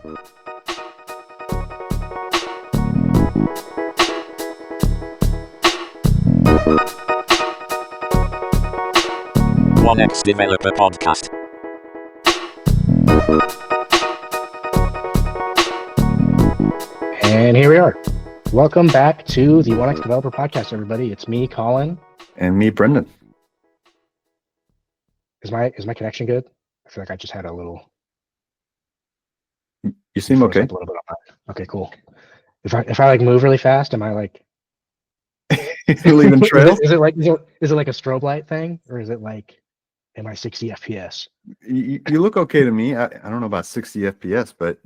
1x Developer Podcast. And here we are. Welcome back to the 1x Developer Podcast, everybody. It's me, Colin. And me, Brendan. Is my connection good? I feel like I just had a little. You seem okay. A little bit okay, cool. If I like move really fast, am I like leaving trails? is it like a strobe light thing, or is it like, am I 60 FPS? You look okay to me. I don't know about 60 FPS, but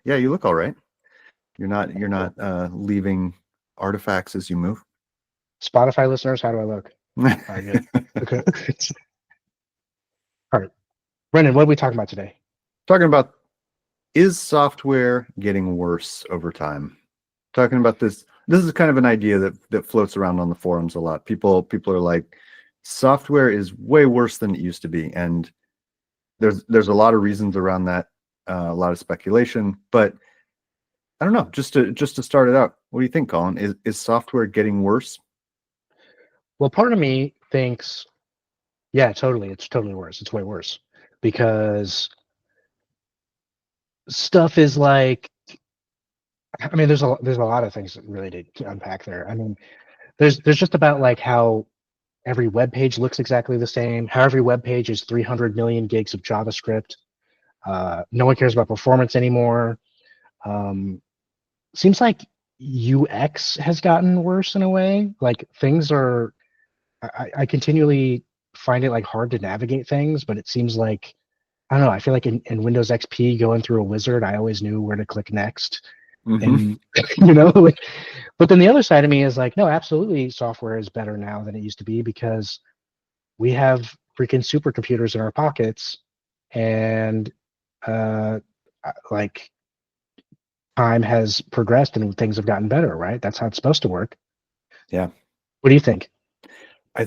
yeah, you look all right. You're not leaving artifacts as you move. Spotify listeners, how do I look? All right, good. Okay. All right, Brendan, what are we talking about today? Talking about, is software getting worse over time? Talking about this. This is kind of an idea that floats around on the forums a lot. People are like, software is way worse than it used to be, and there's a lot of reasons around that, a lot of speculation. But I don't know. Just to start it out, what do you think, Colin? Is software getting worse? Well, part of me thinks, yeah, totally. It's totally worse. It's way worse because stuff is like, I mean, there's a lot of things really to unpack there. I mean, there's just about like how every web page looks exactly the same, how every web page is 300 million gigs of JavaScript. No one cares about performance anymore. Seems like UX has gotten worse in a way. Like things are, I continually find it like hard to navigate things, but it seems like, I don't know, I feel like in Windows XP going through a wizard, I always knew where to click next. And but then the other side of me is like, no, absolutely software is better now than it used to be because we have freaking supercomputers in our pockets, and like time has progressed and things have gotten better, right? That's how it's supposed to work. Yeah. What do you think? I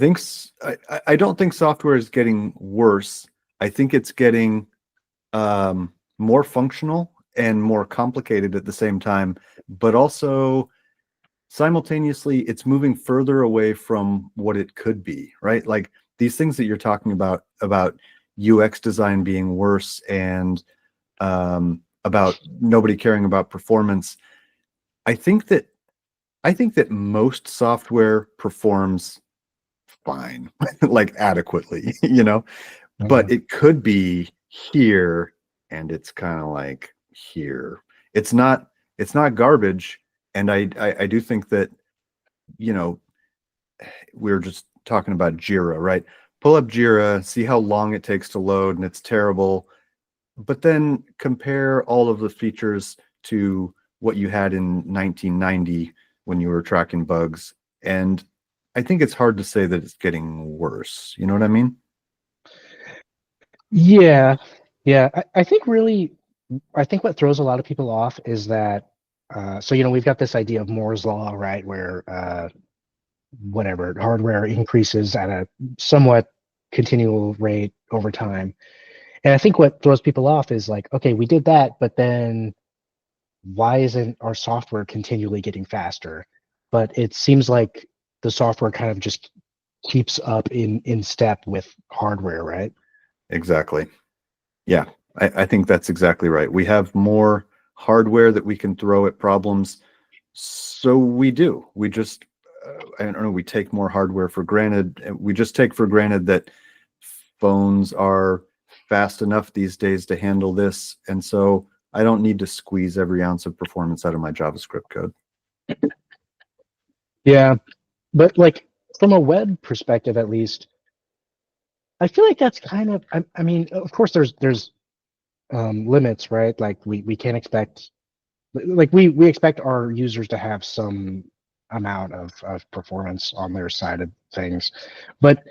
don't think software is getting worse. I think it's getting more functional and more complicated at the same time, but also simultaneously it's moving further away from what it could be, right? Like these things that you're talking about UX design being worse and about nobody caring about performance. I think that most software performs fine, like adequately, but it could be here and it's kind of like here. It's not garbage. And I do think that, we're just talking about Jira, right? Pull up Jira, see how long it takes to load, and it's terrible. But then compare all of the features to what you had in 1990 when you were tracking bugs. And I think it's hard to say that it's getting worse. You know what I mean? Yeah. I think what throws a lot of people off is that, so, we've got this idea of Moore's law, right? Where whatever hardware increases at a somewhat continual rate over time. And I think what throws people off is like, okay, we did that, but then why isn't our software continually getting faster? But it seems like the software kind of just keeps up in step with hardware, right? Exactly. Yeah, I think that's exactly right. We have more hardware that we can throw at problems. So we do. We just, I don't know, we take more hardware for granted. We just take for granted that phones are fast enough these days to handle this. And so I don't need to squeeze every ounce of performance out of my JavaScript code. Yeah, but like from a web perspective, at least, I feel like that's kind of, I mean, of course there's limits, right? Like we can't expect, like we expect our users to have some amount of performance on their side of things, but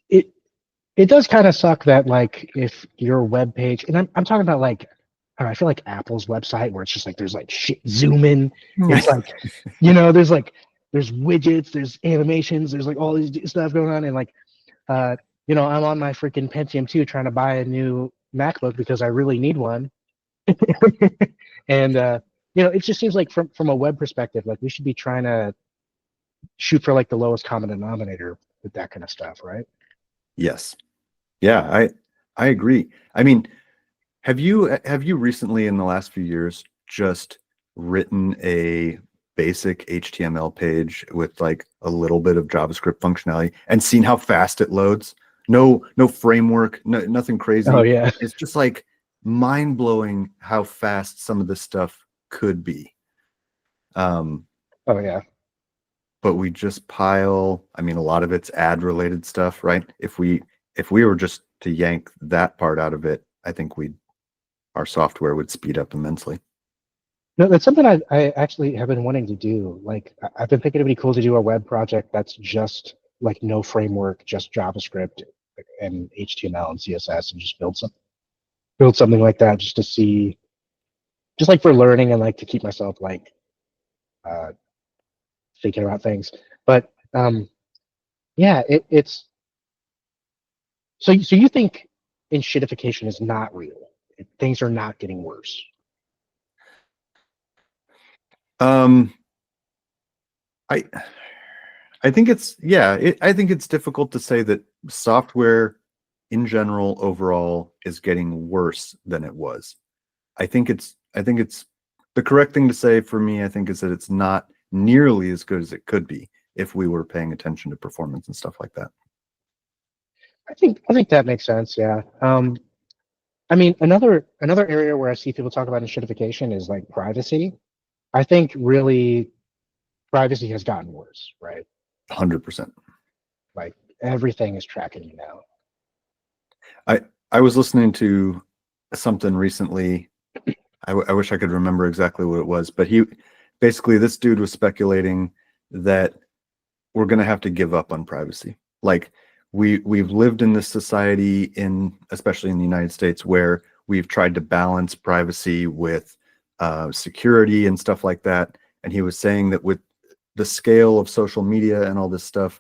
it does kind of suck that like if your web page, and I'm talking about like, I don't know, I feel like Apple's website where it's just like there's like shit zoom in, it's like, there's widgets, there's animations, there's like all these stuff going on, and like I'm on my freaking Pentium 2 trying to buy a new MacBook because I really need one, And it just seems like from a web perspective, like we should be trying to shoot for like the lowest common denominator with that kind of stuff, right? Yes. Yeah, I agree. I mean, have you recently in the last few years just written a basic HTML page with like a little bit of JavaScript functionality and seen how fast it loads? No framework, nothing crazy. Oh yeah. It's just like mind-blowing how fast some of this stuff could be. Oh yeah. But we just pile, I mean, a lot of it's ad related stuff, right? If we were just to yank that part out of it, I think our software would speed up immensely. No, that's something I actually have been wanting to do. Like I've been thinking it'd be cool to do a web project that's just like no framework, just JavaScript and HTML and CSS, and just build something like that just to see, just like for learning and like to keep myself like uh, thinking about things. But yeah, it's so you think enshittification is not real? Things are not getting worse. Um, I think it's I think it's difficult to say that software in general overall is getting worse than it was. I think it's the correct thing to say for me, I think, is that it's not nearly as good as it could be if we were paying attention to performance and stuff like that. I think that makes sense. Yeah. I mean, another area where I see people talk about enshittification is like privacy. I think really privacy has gotten worse, right? 100%. Like everything is tracking you now. I was listening to something recently. I wish I could remember exactly what it was, but this dude was speculating that we're going to have to give up on privacy. Like we've lived in this society, especially in the United States, where we've tried to balance privacy with security and stuff like that. And he was saying that with the scale of social media and all this stuff,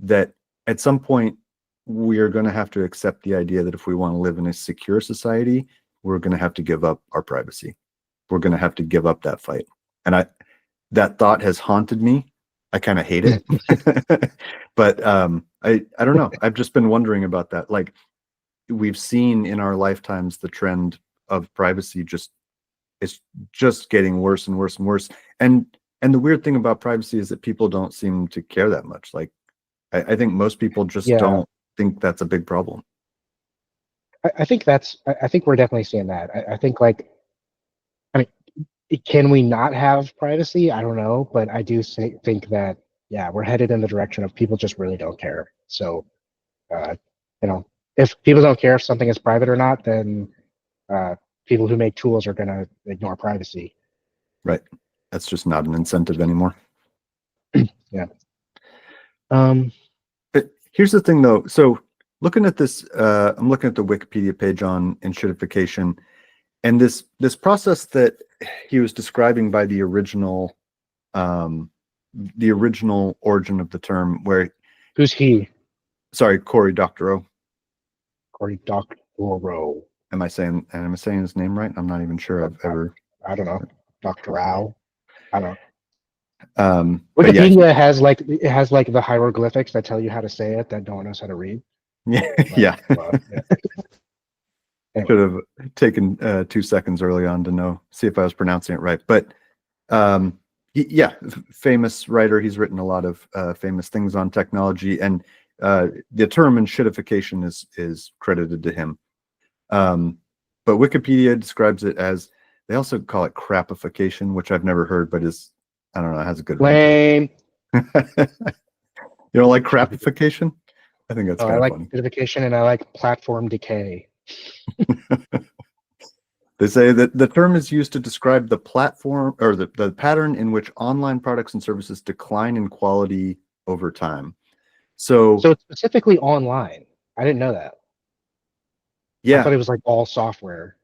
that at some point we are going to have to accept the idea that if we want to live in a secure society, we're going to have to give up our privacy. We're going to have to give up that fight. And that thought has haunted me. I kind of hate it. But I don't know. I've just been wondering about that. Like we've seen in our lifetimes the trend of privacy it's just getting worse and worse and worse. And the weird thing about privacy is that people don't seem to care that much. Like I think most people just don't think that's a big problem. I think I think we're definitely seeing that. I think like, I mean, can we not have privacy? I don't know, but I do think that yeah, we're headed in the direction of people just really don't care. So, uh, if people don't care if something is private or not, then people who make tools are going to ignore privacy. Right. That's just not an incentive anymore. Yeah. But here's the thing, though. So looking at this, I'm looking at the Wikipedia page on enshittification, and this process that he was describing by the original origin of the term, where Who's he? Sorry, Cory Doctorow. Cory Doctorow. Am I saying his name right? I'm not even sure I've ever. I don't know. Dr. Rao. I don't know. Wikipedia has like the hieroglyphics that tell you how to say it that no one knows how to read. Yeah. Yeah. Anyway. Should have taken 2 seconds early on to see if I was pronouncing it right. But famous writer. He's written a lot of famous things on technology, and the term enshittification is credited to him. But Wikipedia describes it as, they also call it crapification, which I've never heard, but I don't know, has a good lame. You don't like crapification? I think that's kind of funny. I like enshittification and I like platform decay. They say that the term is used to describe the platform or the pattern in which online products and services decline in quality over time. So it's specifically online. I didn't know that. Yeah. I thought it was like all software.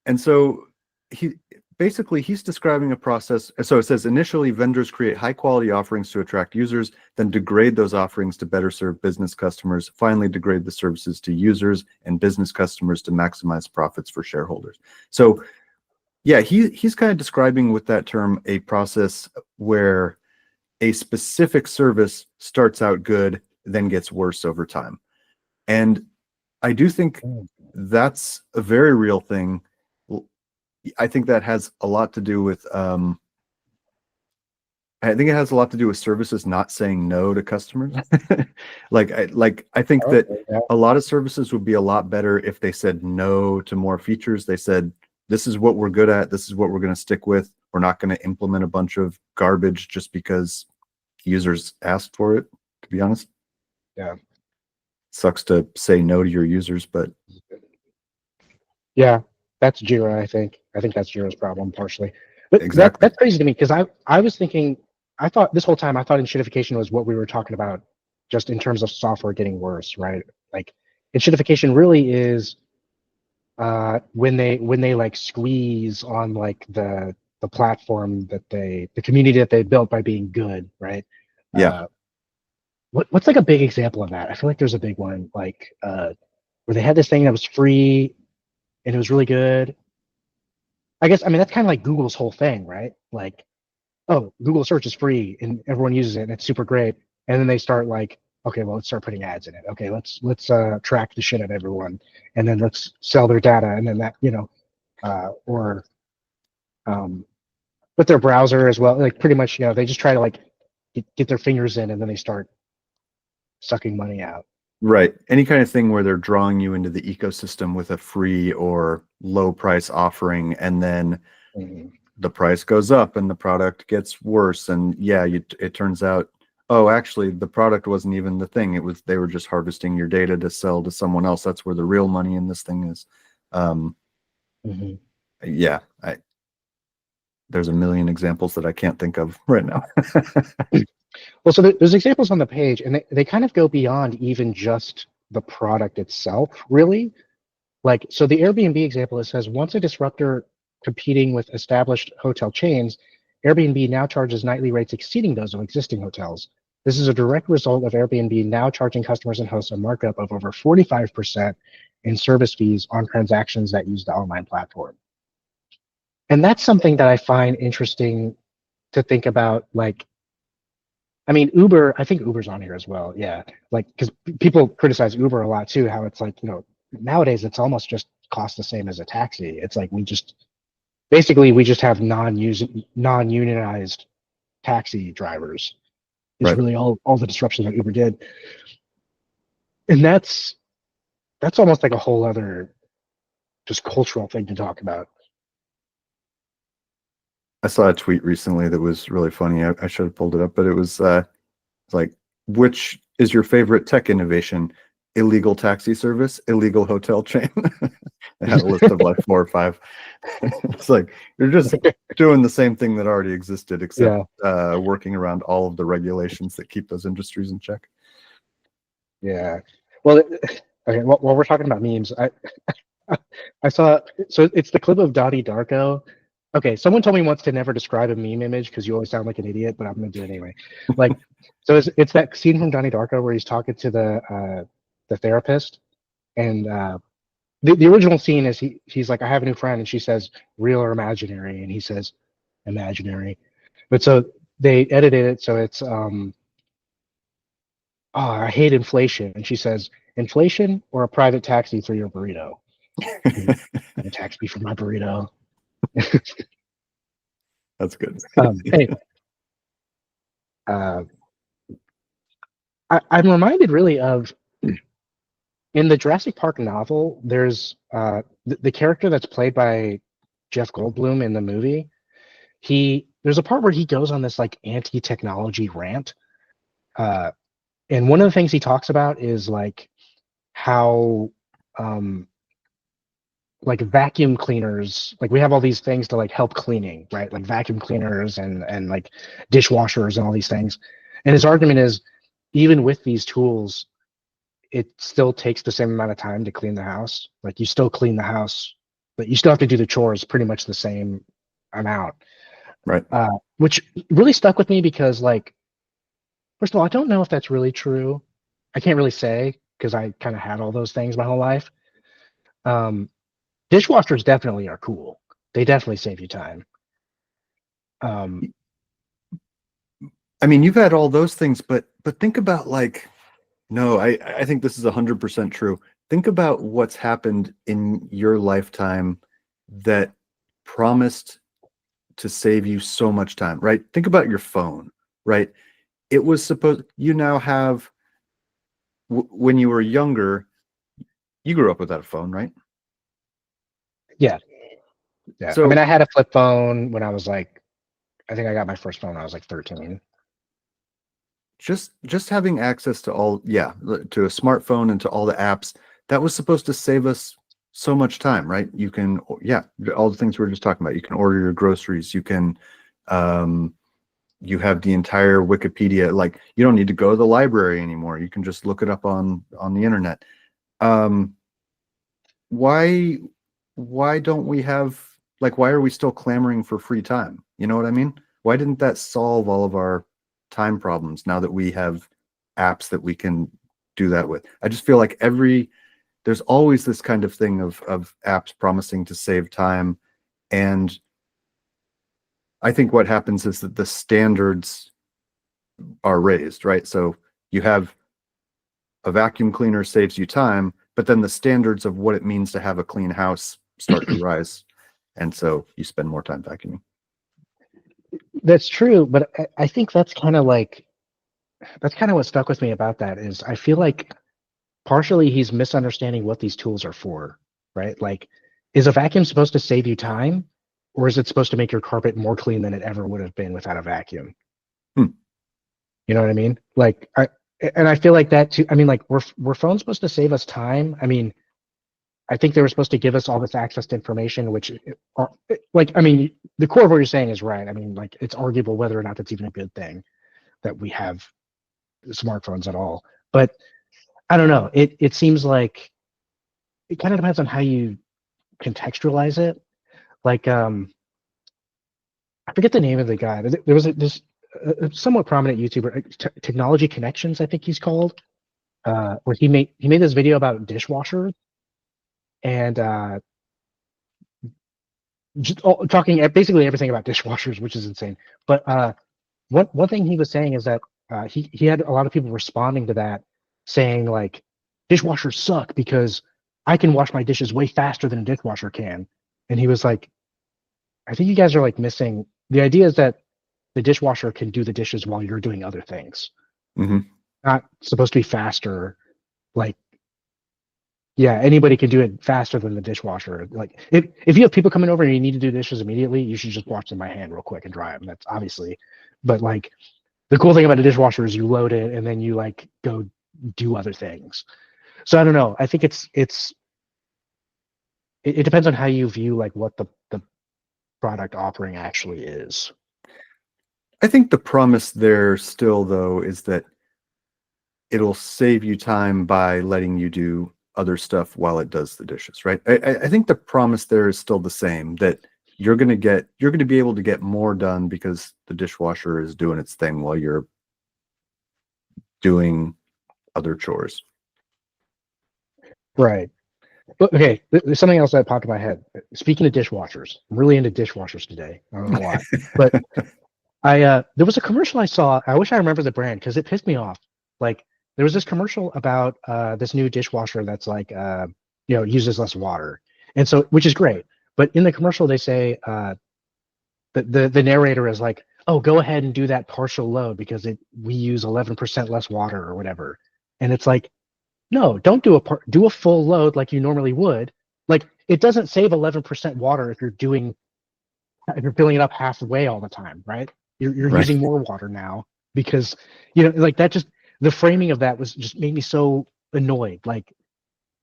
And so he basically he's describing a process. So it says initially vendors create high quality offerings to attract users, then degrade those offerings to better serve business customers, finally degrade the services to users and business customers to maximize profits for shareholders. So yeah, he's kind of describing with that term a process where a specific service starts out good, then gets worse over time. And I do think that's a very real thing. I think that has a lot to do with I think it has a lot to do with services not saying no to customers. I think that a lot of services would be a lot better if they said no to more features. They said, this is what we're good at, this is what we're going to stick with. We're not going to implement a bunch of garbage just because users asked for it, to be honest. Yeah. Sucks to say no to your users, but yeah, that's Jira. I think that's Jira's problem partially. But exactly. that's crazy to me because I was thinking, I thought this whole time enshittification was what we were talking about, just in terms of software getting worse, right? Like enshittification really is when they like squeeze on like the platform that the community that they built by being good, right? Yeah. What's like a big example of that? I feel like there's a big one, like where they had this thing that was free and it was really good. I guess, I mean, that's kind of like Google's whole thing, right? Like, oh, Google search is free and everyone uses it and it's super great. And then they start like, okay, well, let's start putting ads in it. Okay, let's track the shit out of everyone, and then let's sell their data, and then that, or with their browser as well. Like pretty much, they just try to like get their fingers in, and then they start sucking money out. Right. Any kind of thing where they're drawing you into the ecosystem with a free or low price offering, and then the price goes up and the product gets worse. And yeah, it turns out, oh, actually the product wasn't even the thing. They were just harvesting your data to sell to someone else. That's where the real money in this thing is. Yeah, there's a million examples that I can't think of right now. Well, so there's examples on the page, and they kind of go beyond even just the product itself, really. Like, so the Airbnb example, it says, once a disruptor competing with established hotel chains, Airbnb now charges nightly rates exceeding those of existing hotels. This is a direct result of Airbnb now charging customers and hosts a markup of over 45% in service fees on transactions that use the online platform. And that's something that I find interesting to think about. Like, I mean, Uber, I think Uber's on here as well. Yeah. Like, because people criticize Uber a lot too, how it's like, nowadays it's almost just cost the same as a taxi. It's like we just have non-unionized taxi drivers. Is Right. really all the disruption that Uber did. And that's almost like a whole other just cultural thing to talk about. I saw a tweet recently that was really funny. I should have pulled it up, but it was like, which is your favorite tech innovation? Illegal taxi service, illegal hotel chain. They had a list of like 4 or 5. It's like, you're just doing the same thing that already existed, except working around all of the regulations that keep those industries in check. Yeah. Well, okay. While we're talking about memes, I saw, so it's the clip of Donnie Darko. Okay, someone told me once to never describe a meme image because you always sound like an idiot, but I'm gonna do it anyway. Like, so it's that scene from Donnie Darko where he's talking to the therapist, and the original scene is he's like, I have a new friend, and she says, real or imaginary, and he says, imaginary. But so they edited it so it's I hate inflation, and she says, inflation or a private taxi for your burrito. A taxi for my burrito. That's good. Anyway, I'm reminded really of, in the Jurassic Park novel, there's the character that's played by Jeff Goldblum in the movie. There's a part where he goes on this like anti-technology rant, and one of the things he talks about is like how like vacuum cleaners, like we have all these things to like help cleaning, right? Like vacuum cleaners and like dishwashers and all these things. And his argument is, even with these tools, it still takes the same amount of time to clean the house. Like you still clean the house, but you still have to do the chores pretty much the same I'm out. Right. Which really stuck with me because, like, first of all, I don't know if that's really true. I can't really say because I kind of had all those things my whole life. Dishwashers definitely are cool. They definitely save you time. I mean, you've had all those things, but think about like, no, I think this is 100% true. Think about what's happened in your lifetime that promised to save you so much time, right? Think about your phone, right? It was supposed, you now have, when you were younger, you grew up without a phone, right? Yeah. Yeah. I So mean, I had a flip phone when I was like, I think I got my first phone when I was like 13. just having access to all, yeah, to a smartphone and to all the apps, that was supposed to save us so much time, right? You can, yeah, all the things we were just talking about. You can order your groceries. You can, you have the entire Wikipedia. Like, you don't need to go to the library anymore. You can just look it up on the internet. Why don't we have, like, why are we still clamoring for free time? You know what I mean? Why didn't that solve all of our time problems now that we have apps that we can do that with? I just feel like there's always this kind of thing of apps promising to save time. And I think what happens is that the standards are raised, right? So you have a vacuum cleaner saves you time, but then the standards of what it means to have a clean house start to rise. And so you spend more time vacuuming. That's true, but I think that's kind of what stuck with me about that is I feel like partially he's misunderstanding what these tools are for, right? Like, is a vacuum supposed to save you time, or is it supposed to make your carpet more clean than it ever would have been without a vacuum? Hmm. You know what I mean? Like, I feel like that too. I mean, like, were phones supposed to save us time? I mean, I think they were supposed to give us all this access to information, which, like, I mean, the core of what you're saying is right. I mean, like, it's arguable whether or not that's even a good thing that we have smartphones at all. But I don't know. It seems like it kind of depends on how you contextualize it. Like, I forget the name of the guy. There was this somewhat prominent YouTuber, Technology Connections, I think he's called, where he made this video about dishwashers and just talking basically everything about dishwashers, which is insane. But one thing he was saying is that he had a lot of people responding to that, saying like, dishwashers suck because I can wash my dishes way faster than a dishwasher can. And he was like, I think you guys are like missing the idea is that the dishwasher can do the dishes while you're doing other things. Mm-hmm. Not supposed to be faster. Like, yeah, anybody can do it faster than the dishwasher. Like, if you have people coming over and you need to do dishes immediately, you should just wash them by hand real quick and dry them. That's obviously, but like, the cool thing about a dishwasher is you load it and then you like go do other things. So I don't know. I think it depends on how you view like what the product offering actually is. I think the promise there still, though, is that it'll save you time by letting you do other stuff while it does the dishes, right? I think the promise there is still the same, that you're going to be able to get more done because the dishwasher is doing its thing while you're doing other chores. Right. But okay, there's something else that popped in my head. Speaking of dishwashers, I'm really into dishwashers today. I don't know why, but there was a commercial I saw. I wish I remember the brand because it pissed me off. Like, there was this commercial about this new dishwasher that's like uses less water, and so, which is great. But in the commercial, they say the narrator is like, "Oh, go ahead and do that partial load because we use 11% less water or whatever," and it's like, no, don't do a full load like you normally would. Like, it doesn't save 11% water if you're filling it up halfway all the time, right? You're Right. using more water now because like that. Just the framing of that was just made me so annoyed. Like,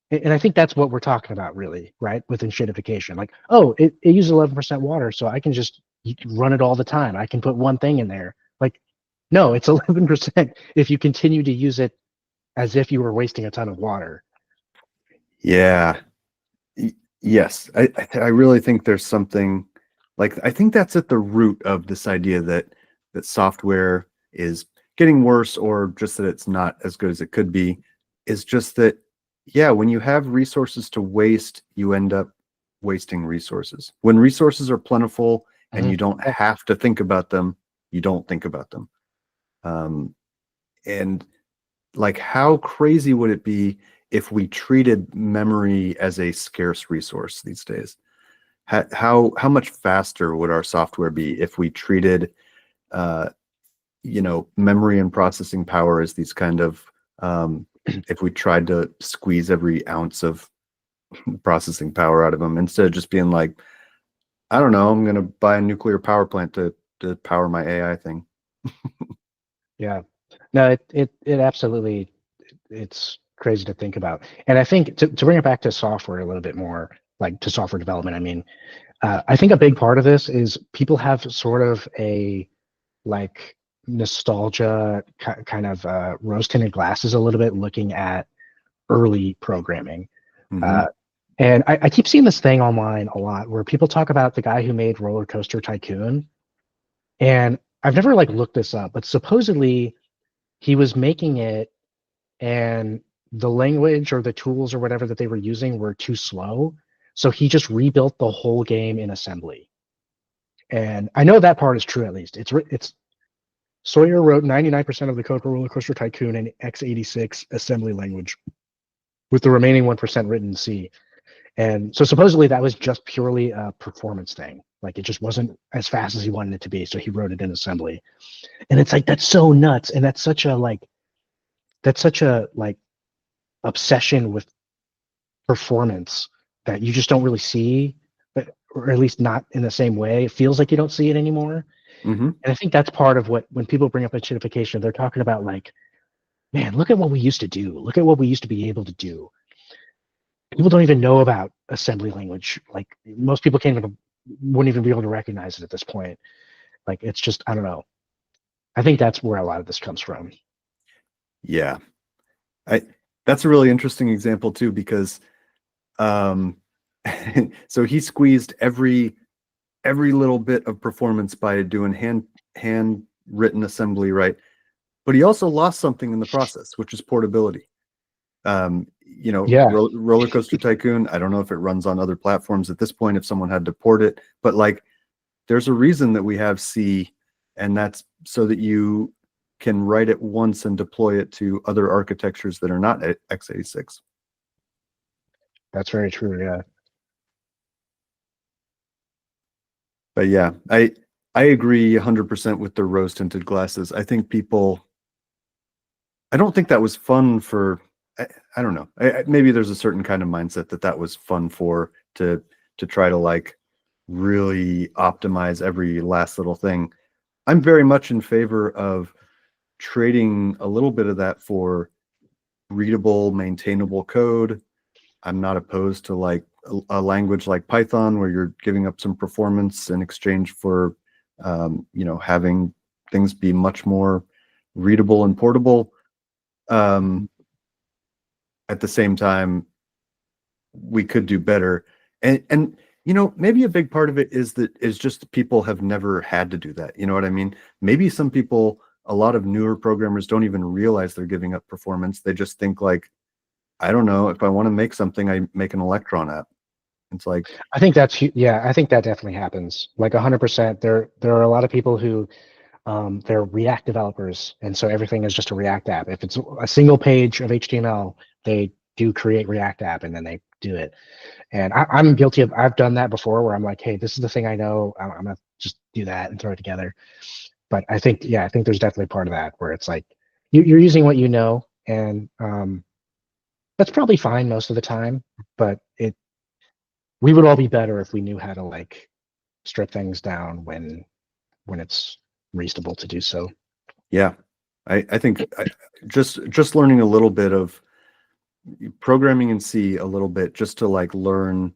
and I think that's what we're talking about, really, right? With enshittification, like, oh, it uses 11% water, so I can just run it all the time. I can put one thing in there. Like, no, it's 11% if you continue to use it as if you were wasting a ton of water. Yeah. Yes. I really think there's something Like, I think that's at the root of this idea that software is getting worse, or just that it's not as good as it could be, is just that, yeah, when you have resources to waste, you end up wasting resources. When resources are plentiful and you don't have to think about them, you don't think about them. And like, how crazy would it be if we treated memory as a scarce resource these days? How much faster would our software be if we treated memory and processing power as these kind of if we tried to squeeze every ounce of processing power out of them, instead of just being like, I don't know, I'm going to buy a nuclear power plant to power my AI thing. Yeah. No, it absolutely, it's crazy to think about. And I think to bring it back to software a little bit more, like to software development, I mean, I think a big part of this is people have sort of a like nostalgia kind of rose-tinted glasses a little bit, looking at early programming. And I keep seeing this thing online a lot where people talk about the guy who made Roller Coaster Tycoon. And I've never like looked this up, but supposedly he was making it and the language or the tools or whatever that they were using were too slow. So he just rebuilt the whole game in assembly. And I know that part is true, at least. It's Sawyer wrote 99% of the code for Roller Coaster Tycoon in x86 assembly language, with the remaining 1% written in C. And so supposedly that was just purely a performance thing. Like, it just wasn't as fast as he wanted it to be, so he wrote it in assembly. And it's like, that's so nuts, and that's such a like obsession with performance that you just don't really see, or at least not in the same way. It feels like you don't see it anymore. And I think that's part of what, when people bring up enshittification, they're talking about like, man, look at what we used to do. Look at what we used to be able to do. People don't even know about assembly language. Like, most people wouldn't even be able to recognize it at this point. Like, it's just, I don't know. I think that's where a lot of this comes from. Yeah. That's a really interesting example too, because so he squeezed every little bit of performance by doing hand written assembly, right? But he also lost something in the process, which is portability. Roller Coaster Tycoon, I don't know if it runs on other platforms at this point, if someone had to port it, but like, there's a reason that we have C, and that's so that you can write it once and deploy it to other architectures that are not x86. That's very true. Yeah. But yeah, I agree 100% with the rose tinted glasses. I think I don't think that was fun for, I don't know. Maybe there's a certain kind of mindset that was fun for, to try to like really optimize every last little thing. I'm very much in favor of trading a little bit of that for readable, maintainable code. I'm not opposed to like a language like Python, where you're giving up some performance in exchange for, having things be much more readable and portable. At the same time, we could do better. And maybe a big part of it is just people have never had to do that. You know what I mean? Maybe some people, a lot of newer programmers, don't even realize they're giving up performance. They just think like, I don't know, if I want to make something, I make an Electron app. It's like, I think that definitely happens. Like 100%. There are a lot of people who, they're React developers, and so everything is just a React app. If it's a single page of HTML, they do create React app, and then they do it. And I'm guilty of, I've done that before, where I'm like, hey, this is the thing I know, I'm gonna just do that and throw it together. But I think there's definitely part of that where it's like, you're using what you know, and that's probably fine most of the time. But we would all be better if we knew how to like strip things down when it's reasonable to do so. Yeah, I think just learning a little bit of programming in C, a little bit, just to like learn,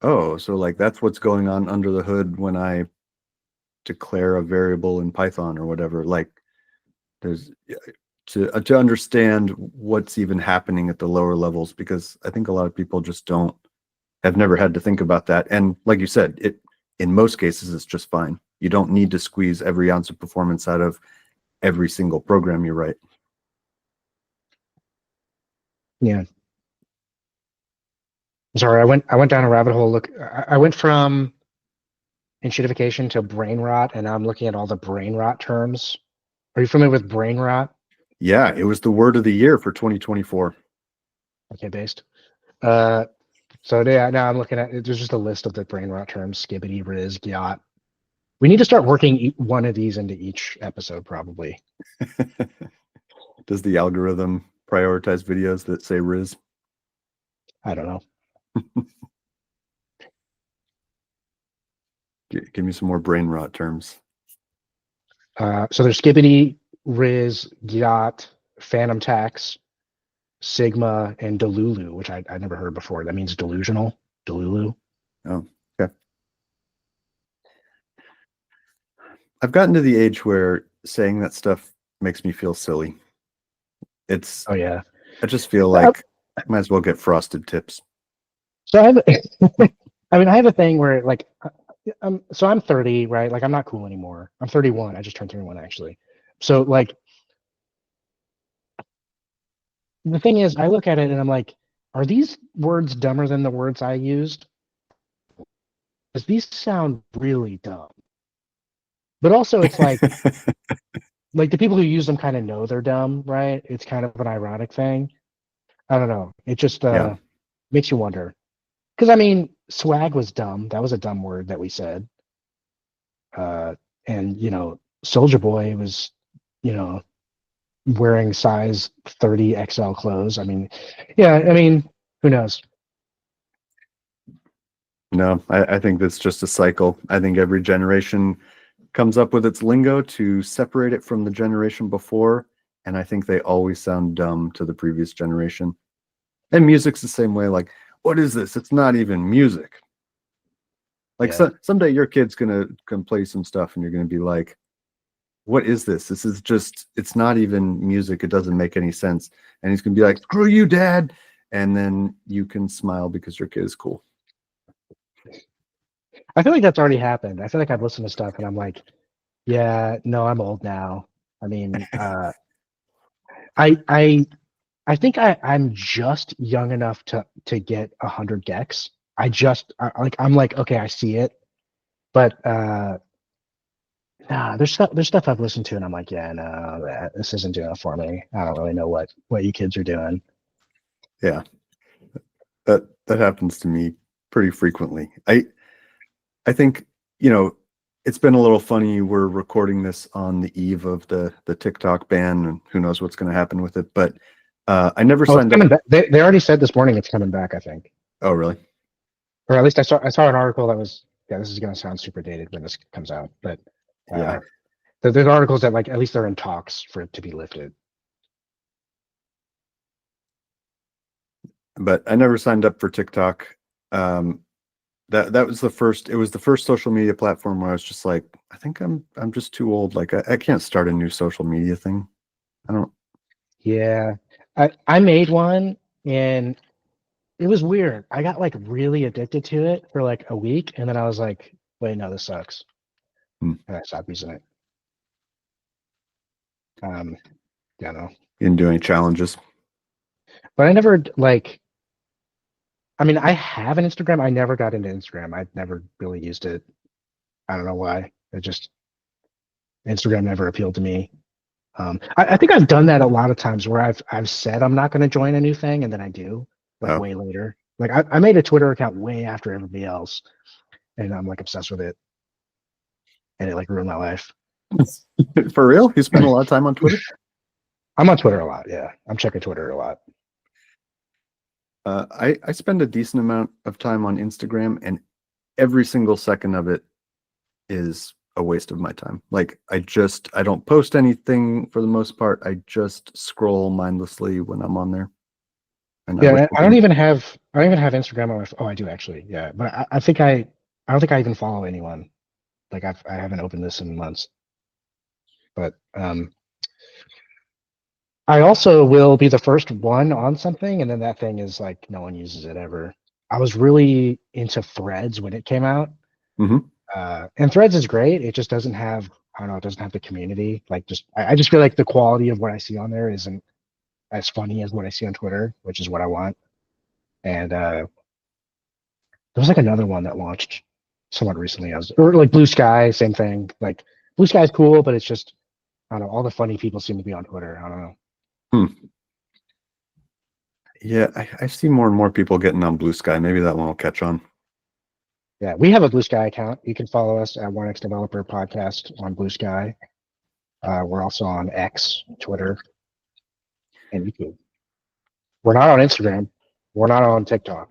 oh, so like that's what's going on under the hood when I declare a variable in Python or whatever. Like, there's to understand what's even happening at the lower levels, because I think a lot of people just have never had to think about that. And like you said, in most cases, it's just fine. You don't need to squeeze every ounce of performance out of every single program you write. Yeah. Sorry, I went down a rabbit hole. Look, I went from enshittification to brain rot, and now I'm looking at all the brain rot terms. Are you familiar with brain rot? Yeah, it was the word of the year for 2024. Okay, based. So yeah, now I'm looking at there's just a list of the brain rot terms: skibbity, riz, gyat. We need to start working one of these into each episode, probably. Does the algorithm prioritize videos that say Riz? I don't know. Give me some more brain rot terms. So there's skibbity, riz, gyat, phantom tax, sigma, and delulu, which I never heard before. That means delusional. Delulu. Oh, okay. I've gotten to the age where saying that stuff makes me feel silly. It's, Oh yeah. I just feel like I might as well get frosted tips. So I have, I mean, I have a thing where like, so I'm 30, right? Like I'm not cool anymore. I'm 31. I just turned 31 actually. So like, the thing is, I look at it and I'm like, are these words dumber than the words I used? Because these sound really dumb. But also, it's like the people who use them kind of know they're dumb, right? It's kind of an ironic thing. I don't know. It just Yeah. makes you wonder. Because I mean, swag was dumb. That was a dumb word that we said. And you know, Soldier Boy was, you know, wearing size 30 XL clothes. I mean, yeah. I mean, who knows? No, I think that's just a cycle. I think every generation comes up with its lingo to separate it from the generation before, and I think they always sound dumb to the previous generation. And music's the same way. Like, what is this? It's not even music. Like, Yeah. someday your kid's gonna come play some stuff, and you're gonna be like, "What is this? This is just. It's not even music. It doesn't make any sense." And he's gonna be like, "Screw you, Dad!" And then you can smile because your kid is cool. I feel like that's already happened. I feel like I've listened to stuff and I'm like, yeah, no, I'm old now. I mean, I think I'm just young enough to get 100 gex. I'm like, okay, I see it, but nah, there's stuff I've listened to and I'm like, yeah, no, this isn't doing it for me. I don't really know what you kids are doing. Yeah, that happens to me pretty frequently. I think, you know, it's been a little funny. We're recording this on the eve of the TikTok ban, and who knows what's going to happen with it. But I never Oh, it's signed coming up. back. They already said this morning it's coming back, I think. Oh, really? Or at least I saw an article that was, yeah, this is going to sound super dated when this comes out, but Yeah. there's articles that like at least they're in talks for it to be lifted. But I never signed up for TikTok. That was the first. It was the first social media platform where I was just like, I think I'm just too old. Like I can't start a new social media thing. I don't. Yeah, I made one and it was weird. I got like really addicted to it for like a week, and then I was like, wait, no, this sucks, and I stopped using it. Yeah, no. You didn't do any challenges. But I never like. I mean, I have an Instagram. I never got into Instagram. I never really used it. I don't know why. It just Instagram never appealed to me. I think I've done that a lot of times where I've said I'm not going to join a new thing, and then I do, like Oh. way later. Like I made a Twitter account way after everybody else, and I'm like obsessed with it, and it like ruined my life. For real? You spend a lot of time on Twitter? I'm on Twitter a lot. Yeah, I'm checking Twitter a lot. I spend a decent amount of time on Instagram, and every single second of it is a waste of my time. Like I don't post anything for the most part. I just scroll mindlessly when I'm on there. And Yeah, I don't even have Instagram on my phone. Oh, I do actually. Yeah, but I think I don't think I even follow anyone. Like I haven't opened this in months. But I also will be the first one on something, and then that thing is like no one uses it ever. I was really into Threads when it came out, And Threads is great. It just doesn't have, I don't know, it doesn't have the community. Like, I just feel like the quality of what I see on there isn't as funny as what I see on Twitter, which is what I want. And there was like another one that launched somewhat recently. Or like Blue Sky, same thing. Like Blue Sky is cool, but it's just, I don't know, all the funny people seem to be on Twitter. I don't know. Yeah, I see more and more people getting on Blue Sky. Maybe that one will catch on. Yeah, we have a Blue Sky account. You can follow us at 1x Developer Podcast on Blue Sky. We're also on X, Twitter, and YouTube. We're not on Instagram. We're not on TikTok.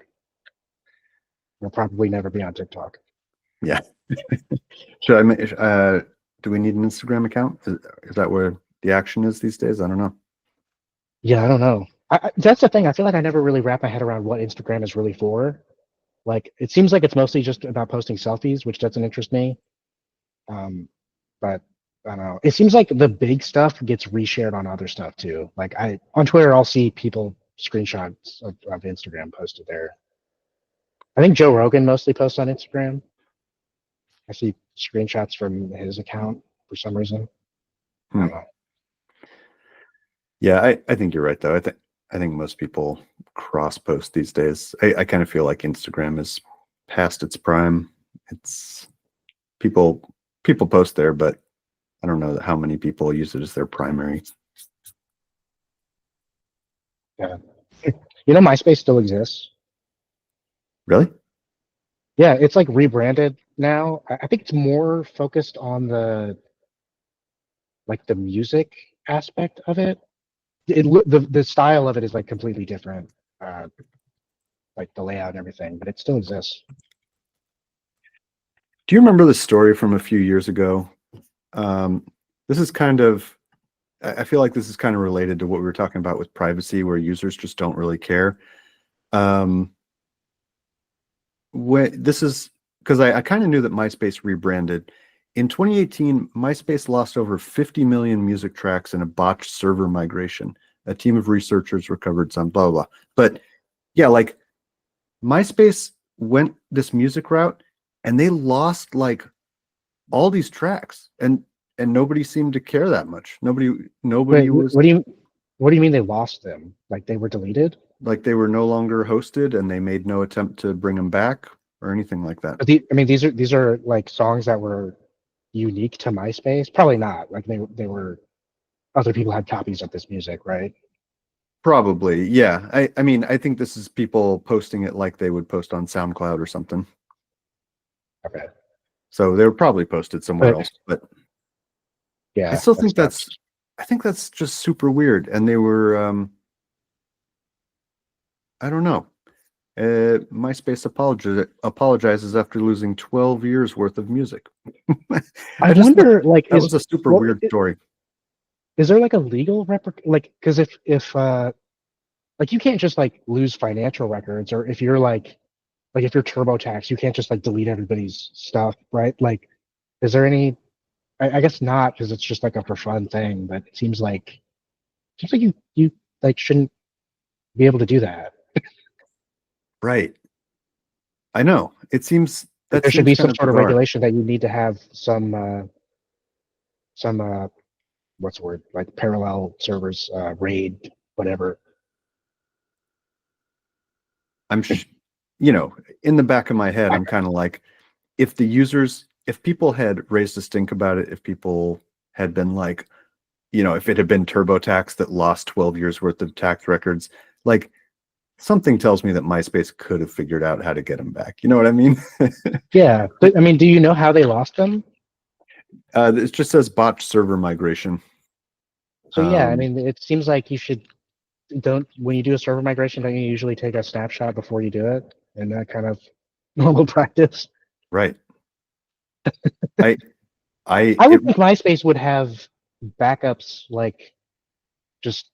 We'll probably never be on TikTok. Yeah. Should do we need an Instagram account? Is that where the action is these days? I don't know. Yeah, I don't know. That's the thing. I feel like I never really wrap my head around what Instagram is really for. Like, it seems like it's mostly just about posting selfies, which doesn't interest me. But I don't know. It seems like the big stuff gets reshared on other stuff too. Like on Twitter, I'll see people screenshots of Instagram posted there. I think Joe Rogan mostly posts on Instagram. I see screenshots from his account for some reason. I don't know. Yeah, I think you're right though. I think most people cross post these days. I kind of feel like Instagram is past its prime. It's people post there, but I don't know how many people use it as their primary. Yeah. You know, MySpace still exists. Really? Yeah, it's like rebranded now. I think it's more focused on the music aspect of it. The style of it is like completely different, like the layout and everything, but it still exists. Do you remember the story from a few years ago? This is kind of, I feel like this is kind of related to what we were talking about with privacy, where users just don't really care. This is because I kind of knew that MySpace rebranded. In 2018, MySpace lost over 50 million music tracks in a botched server migration. A team of researchers recovered some, blah, blah, blah. But yeah, like MySpace went this music route and they lost like all these tracks and nobody seemed to care that much. Nobody Wait, was. what do you mean they lost them? Like they were deleted? Like they were no longer hosted and they made no attempt to bring them back or anything like that. But I mean, these are like songs that were unique to MySpace. Probably not. Like they were, other people had copies of this music, right? Probably, yeah. I mean, I think this is people posting it like they would post on SoundCloud or something. Okay. So they were probably posted somewhere else, but yeah, I still think I think that's just super weird. And they were, I don't know. MySpace apologizes after losing 12 years worth of music. I wonder, like, that was a super weird story. Is there like a legal like, because if like you can't just like lose financial records, or if you're like if you're TurboTax, you can't just like delete everybody's stuff, right? Like, is there any? I guess not, because it's just like a for fun thing. But it seems like you like shouldn't be able to do that. Right. I know. It seems that there should be some sort of bizarre. regulation that you need to have some what's the word, like parallel servers, RAID, whatever. I'm you know, in the back of my head, I'm kind of like, if people had raised a stink about it, if people had been like, you know, if it had been TurboTax that lost 12 years worth of tax records, like something tells me that MySpace could have figured out how to get them back. You know what I mean? Yeah. But I mean, do you know how they lost them? It just says botched server migration. So yeah, I mean, it seems like you when you do a server migration, don't you usually take a snapshot before you do it? And that kind of normal practice. Right. I would think MySpace would have backups, like just,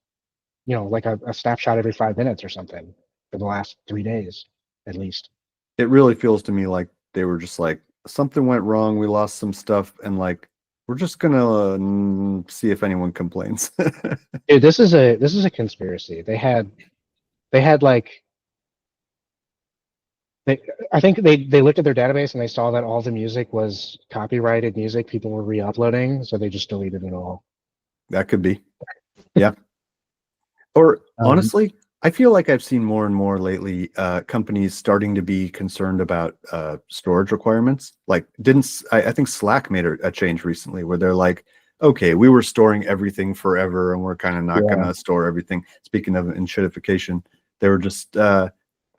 you know, like a snapshot every 5 minutes or something for the last 3 days, at least. It really feels to me like they were just like, something went wrong, we lost some stuff, and like, we're just gonna see if anyone complains. Dude, this is a conspiracy. They had I think they looked at their database and they saw that all the music was copyrighted music people were re-uploading, so they just deleted it all. That could be. Yeah. Or Um, honestly, I feel like I've seen more and more lately companies starting to be concerned about storage requirements. Like, I think Slack made a change recently where they're like, okay, we were storing everything forever and we're kind of not going to store everything. Speaking of enshittification, they were just, I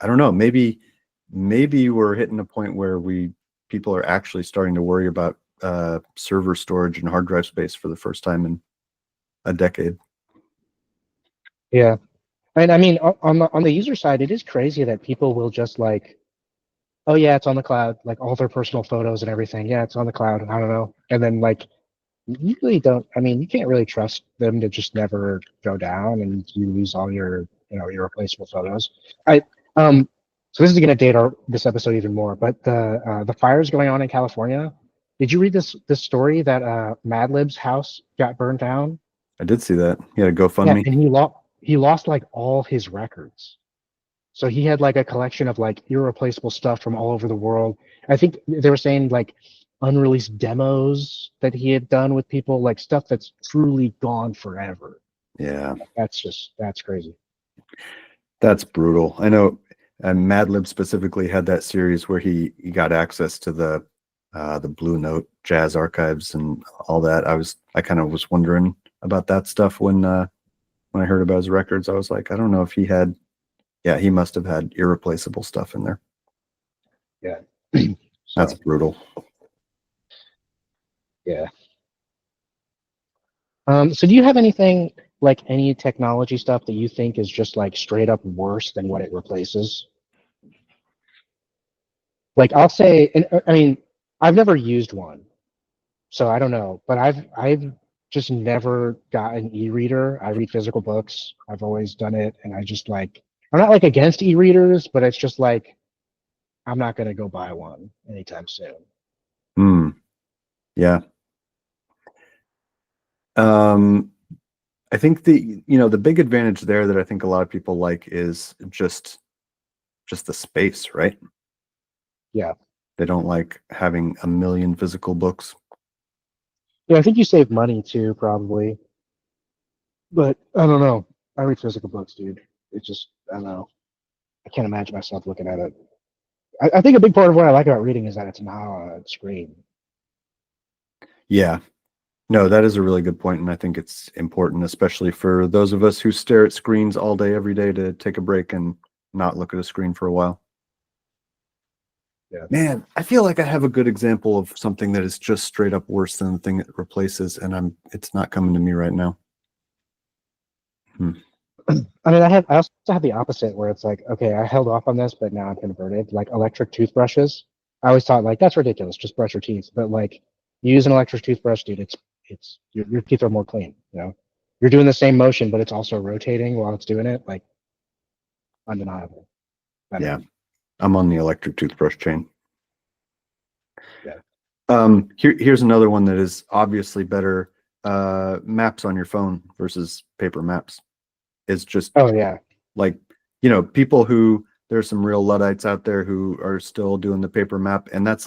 don't know, maybe we're hitting a point where people are actually starting to worry about server storage and hard drive space for the first time in a decade. Yeah. And I mean, on the user side, it is crazy that people will just like, oh yeah, it's on the cloud, like all their personal photos and everything. Yeah, it's on the cloud. I don't know. And then like, you really don't. I mean, you can't really trust them to just never go down, and you lose all your, your replaceable photos. I So this is going to date this episode even more. But the fires going on in California. Did you read this story that Madlib's house got burned down? I did see that. He had a Yeah, GoFundMe. and he lost like all his records. So he had like a collection of like irreplaceable stuff from all over the world. I think they were saying like unreleased demos that he had done with people, like stuff that's truly gone forever. Yeah, That's crazy. that's brutal. I know Madlib specifically had that series where he got access to the Blue Note jazz archives and all that. I kind of was wondering about that stuff when I heard about his records. I was like, I don't know if he had. Yeah, he must have had irreplaceable stuff in there. Yeah. That's brutal. Yeah. So do you have anything like any technology stuff that you think is just like straight up worse than what it replaces? Like I'll say, and I mean, I've never used one, so I don't know, but I've just never got an e-reader. I read physical books. I've always done it, and I just like I'm not like against e-readers, but it's just like I'm not gonna go buy one anytime soon. Yeah. I think the big advantage there that I think a lot of people like is just the space, right? Yeah. They don't like having a million physical books. Yeah, I think you save money too, probably. But I don't know. I read physical books, dude. It's just I don't know. I can't imagine myself looking at it. I think a big part of what I like about reading is that it's not on a screen. Yeah. No, that is a really good point, and I think it's important, especially for those of us who stare at screens all day, every day, to take a break and not look at a screen for a while. Yeah. Man, I feel like I have a good example of something that is just straight up worse than the thing it replaces, and it's not coming to me right now. I mean, I also have the opposite where it's like, okay, I held off on this, but now I'm converted. Like electric toothbrushes. I always thought like that's ridiculous, just brush your teeth. But like, you use an electric toothbrush, dude. It's your teeth are more clean. You're doing the same motion, but it's also rotating while it's doing it. Like, undeniable. Yeah, I'm on the electric toothbrush chain. Yeah. Here's another one that is obviously better. Maps on your phone versus paper maps. It's just like, people who there's some real Luddites out there who are still doing the paper map, and that's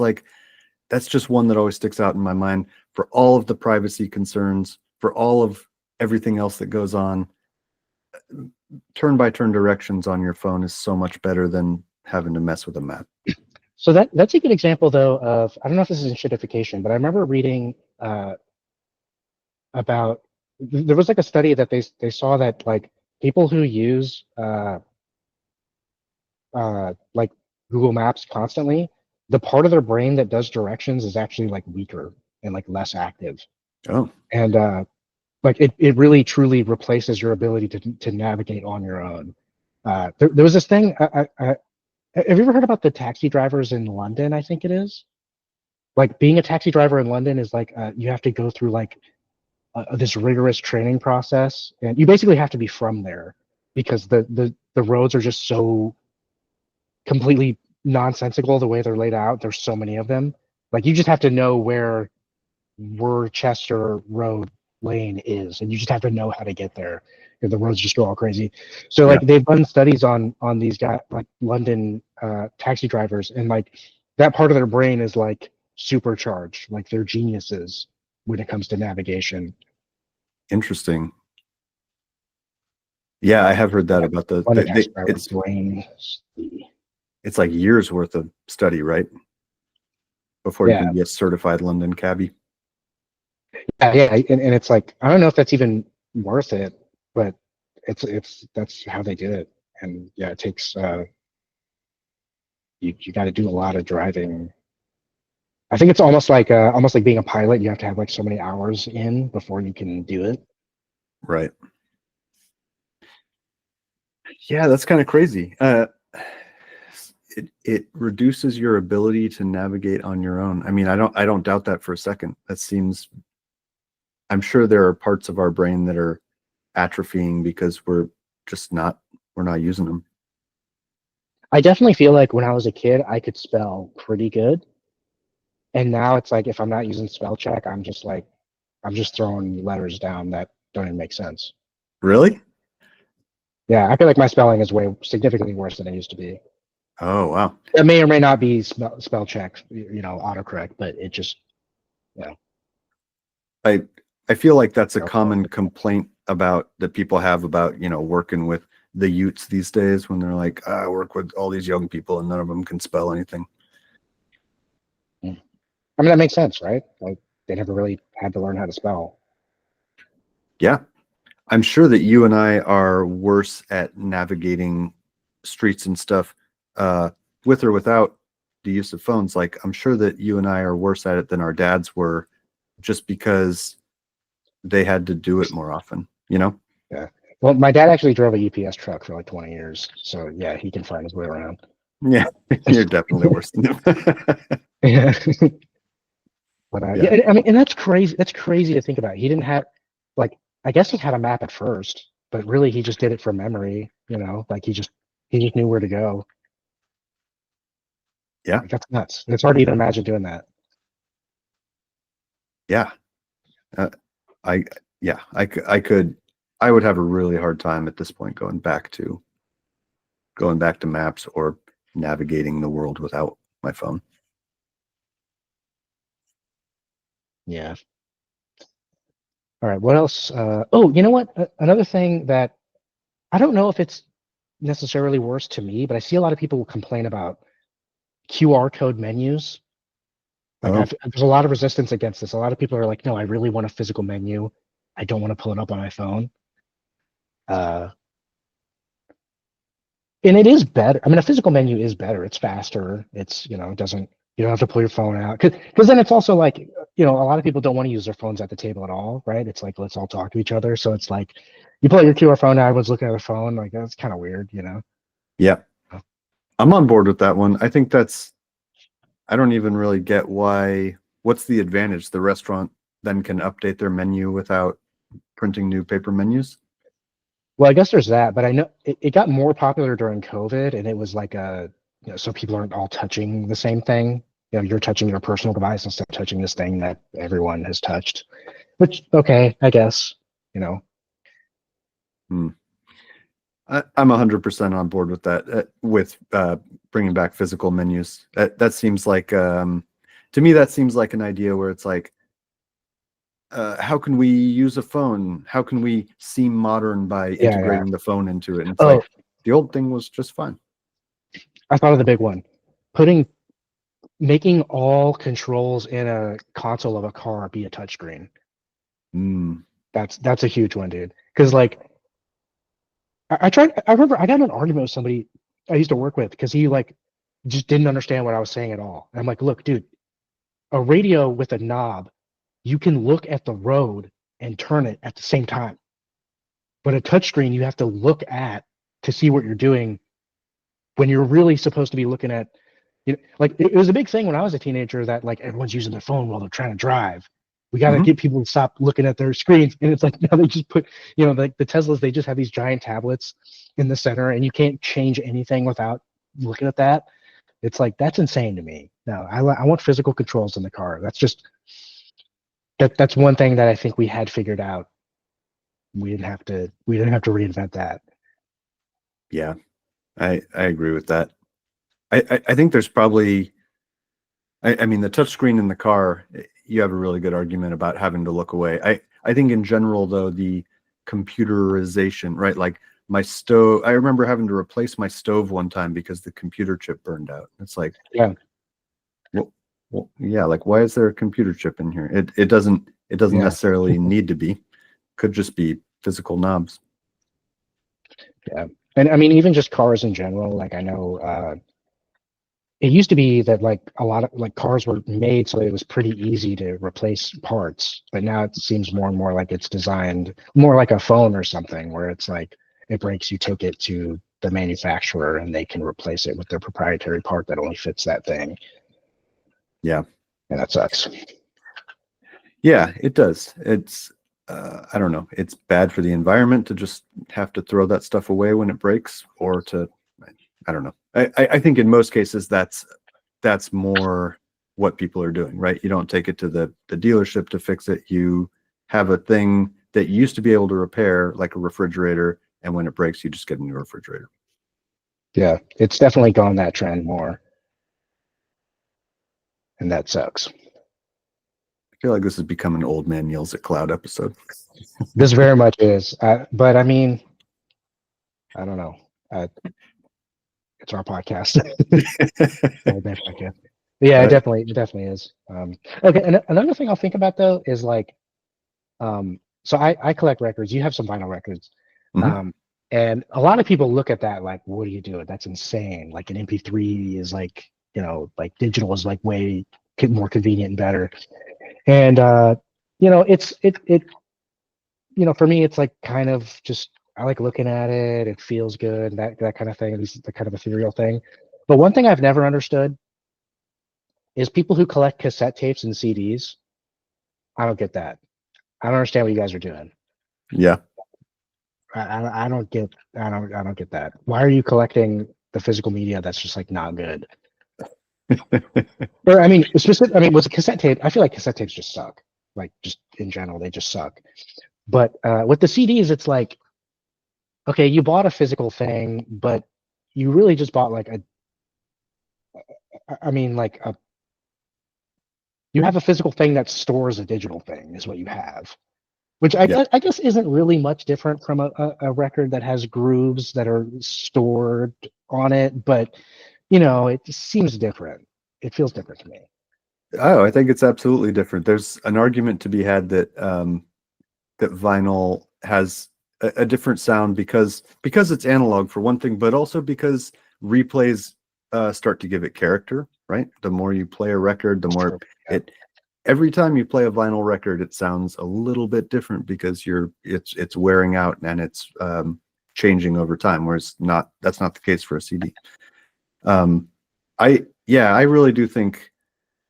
just one that always sticks out in my mind for all of the privacy concerns, for all of everything else that goes on. Turn-by-turn directions on your phone is so much better than having to mess with a map. So that's a good example though of, I don't know if this is enshittification, but I remember reading about, there was like a study that they saw that like people who use like Google Maps constantly, the part of their brain that does directions is actually like weaker and like less active. Oh. And like it really truly replaces your ability to navigate on your own. There was this thing. Have you ever heard about the taxi drivers in London? I think it is. Like being a taxi driver in London is like you have to go through like this rigorous training process, and you basically have to be from there because the roads are just so completely nonsensical the way they're laid out. There's so many of them. Like you just have to know where Worcester Road Lane is, and you just have to know how to get there. the roads just go all crazy. So Yeah. like they've done studies on these guys, like London taxi drivers, and like that part of their brain is like supercharged, like they're geniuses when it comes to navigation. Interesting. Yeah, I have heard that about London taxi driver brain. it's like years worth of study, right? Before you Yeah. can be a certified London cabbie. Yeah, and it's like I don't know if that's even worth it, but it's that's how they did it. And yeah, it takes you got to do a lot of driving. I think it's almost like being a pilot. You have to have like so many hours in before you can do it. Right. Yeah, that's kind of crazy. It reduces your ability to navigate on your own. I mean, I don't doubt that for a second. That seems, I'm sure there are parts of our brain that are atrophying because we're not using them. I definitely feel like when I was a kid, I could spell pretty good, and now it's like if I'm not using spell check, I'm just throwing letters down that don't even make sense. Really? Yeah, I feel like my spelling is way significantly worse than it used to be. Oh, wow. It may or may not be spell check, autocorrect, but it just, I feel like that's a common complaint that people have about, working with the youths these days when they're like, I work with all these young people and none of them can spell anything. I mean, that makes sense, right? Like they never really had to learn how to spell. Yeah. I'm sure that you and I are worse at navigating streets and stuff, with or without the use of phones. Like, I'm sure that you and I are worse at it than our dads were, just because they had to do it more often, Yeah. Well, my dad actually drove a UPS truck for like 20 years. So yeah, he can find his way around. Yeah, you're definitely worse than him. Yeah. But yeah, I mean, and that's crazy. That's crazy to think about. He didn't have, like, I guess he had a map at first, but really he just did it from memory, like he just knew where to go. Yeah. Like, that's nuts. It's hard to even imagine doing that. Yeah. I would have a really hard time at this point going back to maps or navigating the world without my phone. Yeah. All right. What else? Oh, you know what? Another thing that I don't know if it's necessarily worse to me, but I see a lot of people complain about QR code menus. Like there's a lot of resistance against this. A lot of people are like, no, I really want a physical menu. I don't want to pull it up on my phone. And it is better. I mean, a physical menu is better. It's faster. It's, it doesn't, you don't have to pull your phone out. Because then it's also like, a lot of people don't want to use their phones at the table at all, right? It's like, let's all talk to each other. So it's like, you pull out your QR phone, everyone's looking at their phone. Like, that's kind of weird, Yeah. I'm on board with that one. I think I don't even really get what's the advantage? The restaurant then can update their menu without printing new paper menus? Well, I guess there's that, but I know it got more popular during COVID, and it was like so people aren't all touching the same thing. You're touching your personal device instead of touching this thing that everyone has touched. Which, okay, I guess, I'm 100% on board with that. With bringing back physical menus, that seems like to me that seems like an idea where it's like, how can we use a phone? How can we seem modern by integrating the phone into it? And it's like the old thing was just fine. I thought of the big one, making all controls in a console of a car be a touchscreen. That's a huge one, dude. Because like, I remember I got in an argument with somebody I used to work with because he like just didn't understand what I was saying at all. And I'm like, look, dude, a radio with a knob, you can look at the road and turn it at the same time. But a touchscreen, you have to look at to see what you're doing when you're really supposed to be looking at, like it was a big thing when I was a teenager that like everyone's using their phone while they're trying to drive. We got to get people to stop looking at their screens. And it's like now they just put, like the Teslas, they just have these giant tablets in the center and you can't change anything without looking at that. It's like, that's insane to me. No, I want physical controls in the car. That's just, that's one thing that I think we had figured out we didn't have to reinvent that. Yeah, I agree with that. I think there's probably, I mean, the touchscreen in the car, you have a really good argument about having to look away. I think in general, though, the computerization, right? Like my stove, I remember having to replace my stove one time because the computer chip burned out. It's like, Yeah. Well, yeah, like why is there a computer chip in here? It doesn't Yeah. necessarily need to be. Could just be physical knobs. Yeah. And I mean, even just cars in general, like I know it used to be that like a lot of like cars were made so it was pretty easy to replace parts, but now it seems more and more like it's designed more like a phone or something where it's like it breaks, you take it to the manufacturer and they can replace it with their proprietary part that only fits that thing. Yeah. And that sucks. Yeah, it does. It's I don't know. It's bad for the environment to just have to throw that stuff away when it breaks, or to, I don't know. I think in most cases that's more what people are doing, right? You don't take it to the dealership to fix it. You have a thing that you used to be able to repair, like a refrigerator, and when it breaks, you just get a new refrigerator. Yeah, it's definitely gone that trend more. And that sucks. I feel like this has become an old man yells at cloud episode. This very much is. But I mean, I don't know. It's our podcast. Old man podcast. Yeah, Right. it definitely is. Okay, and another thing I'll think about though is like, so I collect records. You have some vinyl records, Mhm. and a lot of people look at that like, what are you doing? That's insane. Like an MP3 is like, like digital is like way more convenient and better. And for me, it's like kind of just I like looking at it. It feels good, that kind of thing. This is the kind of ethereal thing. But one thing I've never understood is people who collect cassette tapes and CDs. I don't get that. I don't understand what you guys are doing. Yeah. I don't get that. Why are you collecting the physical media that's just like not good? Or I mean, with a cassette tape, I feel like cassette tapes just suck. Like just in general, they just suck. But with the CDs, it's like, okay, you bought a physical thing, but you really just bought like you have a physical thing that stores a digital thing is what you have. Which Yeah. I guess isn't really much different from a record that has grooves that are stored on it, but it just seems different. It feels different to me. Oh, I think it's absolutely different. There's an argument to be had that that vinyl has a different sound because it's analog for one thing, but also because replays start to give it character, right? The more you play a record, the more Yeah. every time you play a vinyl record, it sounds a little bit different because it's wearing out and it's changing over time. Whereas that's not the case for a CD. I really do think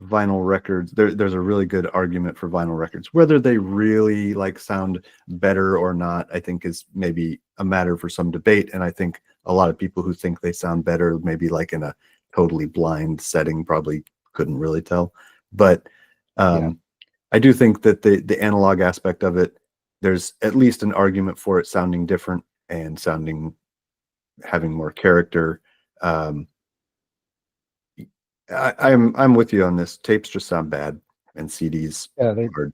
vinyl records, there's a really good argument for vinyl records. Whether they really like sound better or not, I think is maybe a matter for some debate. And I think a lot of people who think they sound better, maybe like in a totally blind setting, probably couldn't really tell. But I do think that the analog aspect of it, there's at least an argument for it sounding different and having more character. I'm with you on this. Tapes just sound bad, and CDs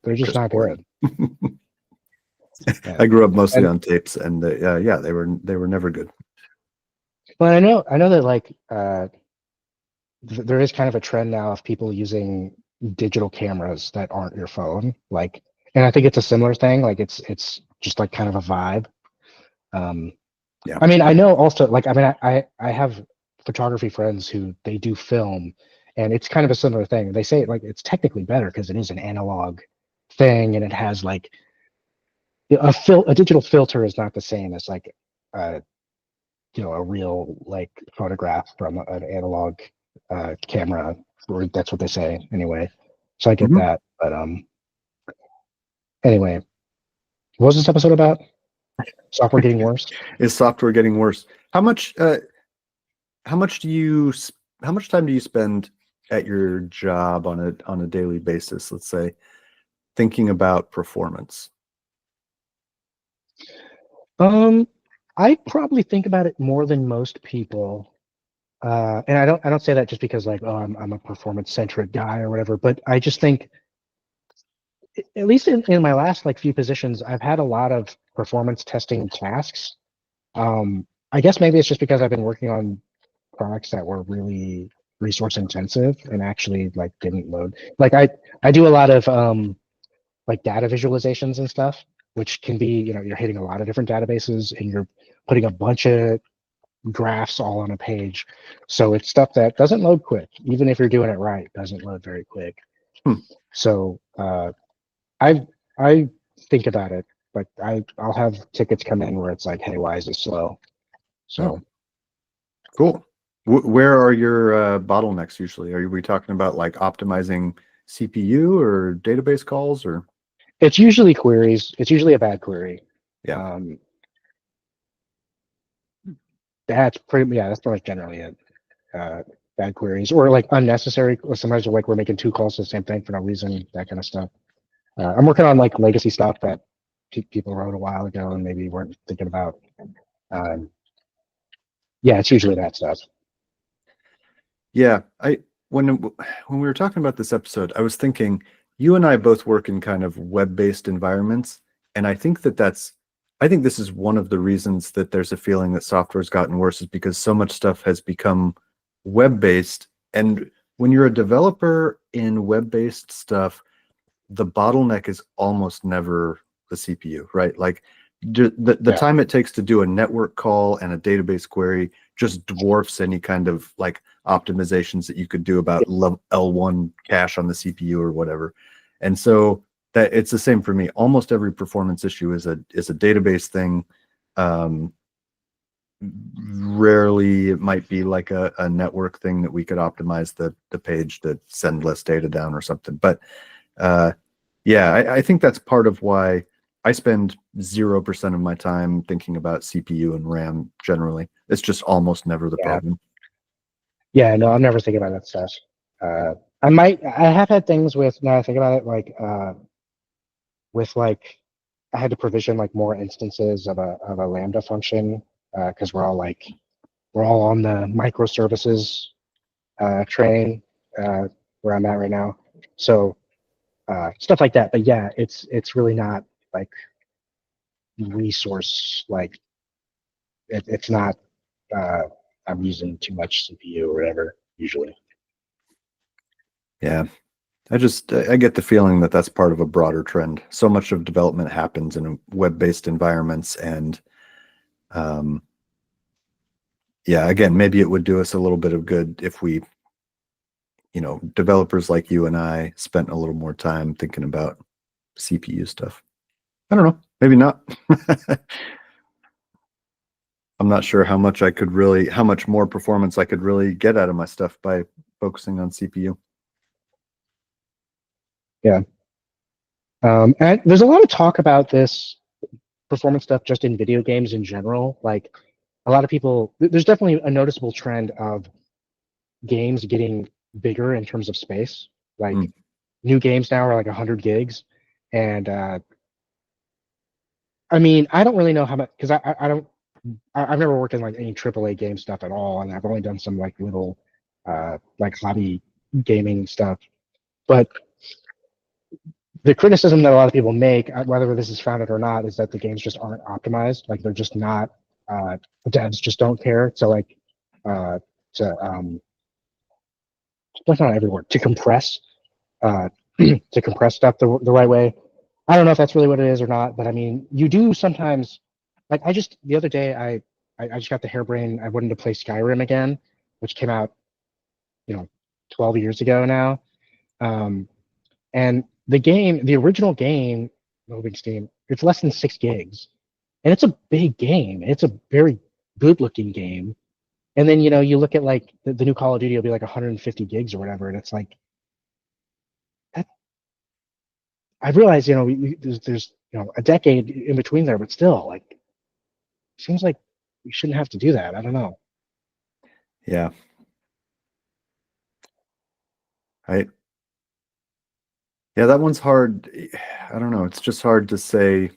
they're just not boring. good. I grew up mostly on tapes, and they were never good. But I know that like there is kind of a trend now of people using digital cameras that aren't your phone, like, and I think it's a similar thing. Like it's just like kind of a vibe. Yeah. I mean, I know also like I have photography friends who they do film, and it's kind of a similar thing. They say like it's technically better because it is an analog thing, and it has like a digital filter is not the same as like a real like photograph from an analog camera, or that's what they say anyway. So I get that, but anyway, what was this episode about? Software getting worse? Is software getting worse? How much time do you spend at your job on a daily basis, let's say, thinking about performance? I probably think about it more than most people. And I don't say that just because like, oh, I'm a performance centric guy or whatever, but I just think at least in my last like few positions, I've had a lot of performance testing tasks. I guess maybe it's just because I've been working on products that were really resource intensive and actually like didn't load. Like I do a lot of like data visualizations and stuff, which can be, you're hitting a lot of different databases and you're putting a bunch of graphs all on a page. So it's stuff that doesn't load quick, even if you're doing it right, doesn't load very quick. Hmm. So I think about it, but I'll have tickets come in where it's like, hey, why is it slow? Oh, So cool. Where are your bottlenecks usually? Are we talking about like optimizing CPU or database calls or? it's usually queries. It's usually a bad query. Yeah. Um, that's pretty much generally it. Uh, Bad queries or like unnecessary. Or sometimes like we're making two calls to the same thing for no reason. That kind of stuff. I'm working on like legacy stuff that people wrote a while ago and maybe weren't thinking about. Um, yeah, it's usually that stuff. Yeah, when we were talking about this episode, I was thinking you and I both work in kind of web-based environments, and I think this is one of the reasons that there's a feeling that software's gotten worse is because so much stuff has become web-based, and when you're a developer in web-based stuff, the bottleneck is almost never the CPU, right? Like the Yeah, time it takes to do a network call and a database query just dwarfs any kind of like optimizations that you could do about L1 cache on the CPU or whatever. And so that it's the same for me. Almost every performance issue is a database thing. Um, Rarely it might be like a network thing that we could optimize the page to send less data down or something. But yeah, I think that's part of why I spend 0% of my time thinking about CPU and RAM generally. It's just almost never the yeah, problem. yeah. No, I'm never thinking about that stuff. Uh, I have had things with, now I think about it, like, with like, I had to provision like more instances of a Lambda function, because we're all on the microservices train, where I'm at right now. So stuff like that. But yeah, it's really not like resource, like it's not, uh, I'm using too much CPU or whatever usually. Yeah, I get the feeling that that's part of a broader trend. So much of development happens in web-based environments, and um, yeah, again, maybe it would do us a little bit of good if we, developers like you and I spent a little more time thinking about CPU stuff. I don't know, maybe not. I'm not sure how much more performance I could really get out of my stuff by focusing on CPU. Yeah. And there's a lot of talk about this performance stuff just in video games in general. Like a lot of people, there's definitely a noticeable trend of games getting bigger in terms of space. Like Mm. new games now are like 100 gigs. And I mean, I don't really know how much, because I don't, I've never worked in like any AAA game stuff at all. And I've only done some like little, like hobby gaming stuff. But the criticism that a lot of people make, whether this is founded or not, is that the games just aren't optimized. Like they're just not. The devs just don't care to like uh, to like not every word to compress uh, to compress stuff the right way. I don't know if that's really what it is or not, but I mean, you do sometimes. Like I just the other day, I just got the harebrained. I wanted to play Skyrim again, which came out 12 years ago now. Um, And the original game, moving Steam, it's less than 6 gigs, and it's a big game. It's a very good-looking game. And then you look at like the new Call of Duty will be like 150 gigs or whatever, and it's like that. I realize there's a decade in between there, but still, like, seems like we shouldn't have to do that. I don't know. Yeah, I yeah, that one's hard. I don't know. It's just hard to say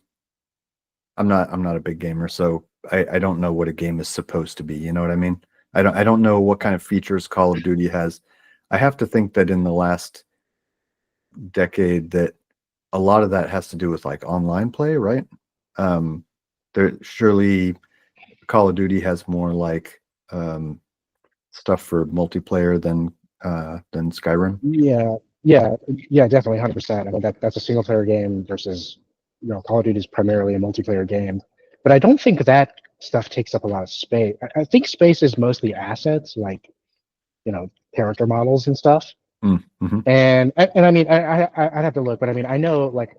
I'm not a big gamer, so I don't know what a game is supposed to be. You know what I mean? I don't know what kind of features Call of Duty has. I have to think that in the last decade that a lot of that has to do with like online play, right? There surely Call of Duty has more like stuff for multiplayer than Skyrim. Yeah, definitely, 100%. I mean, that's a single player game versus, Call of Duty is primarily a multiplayer game. But I don't think that stuff takes up a lot of space. I think space is mostly assets, like, character models and stuff. Mm-hmm. And I mean, I'd have to look, but I mean, I know like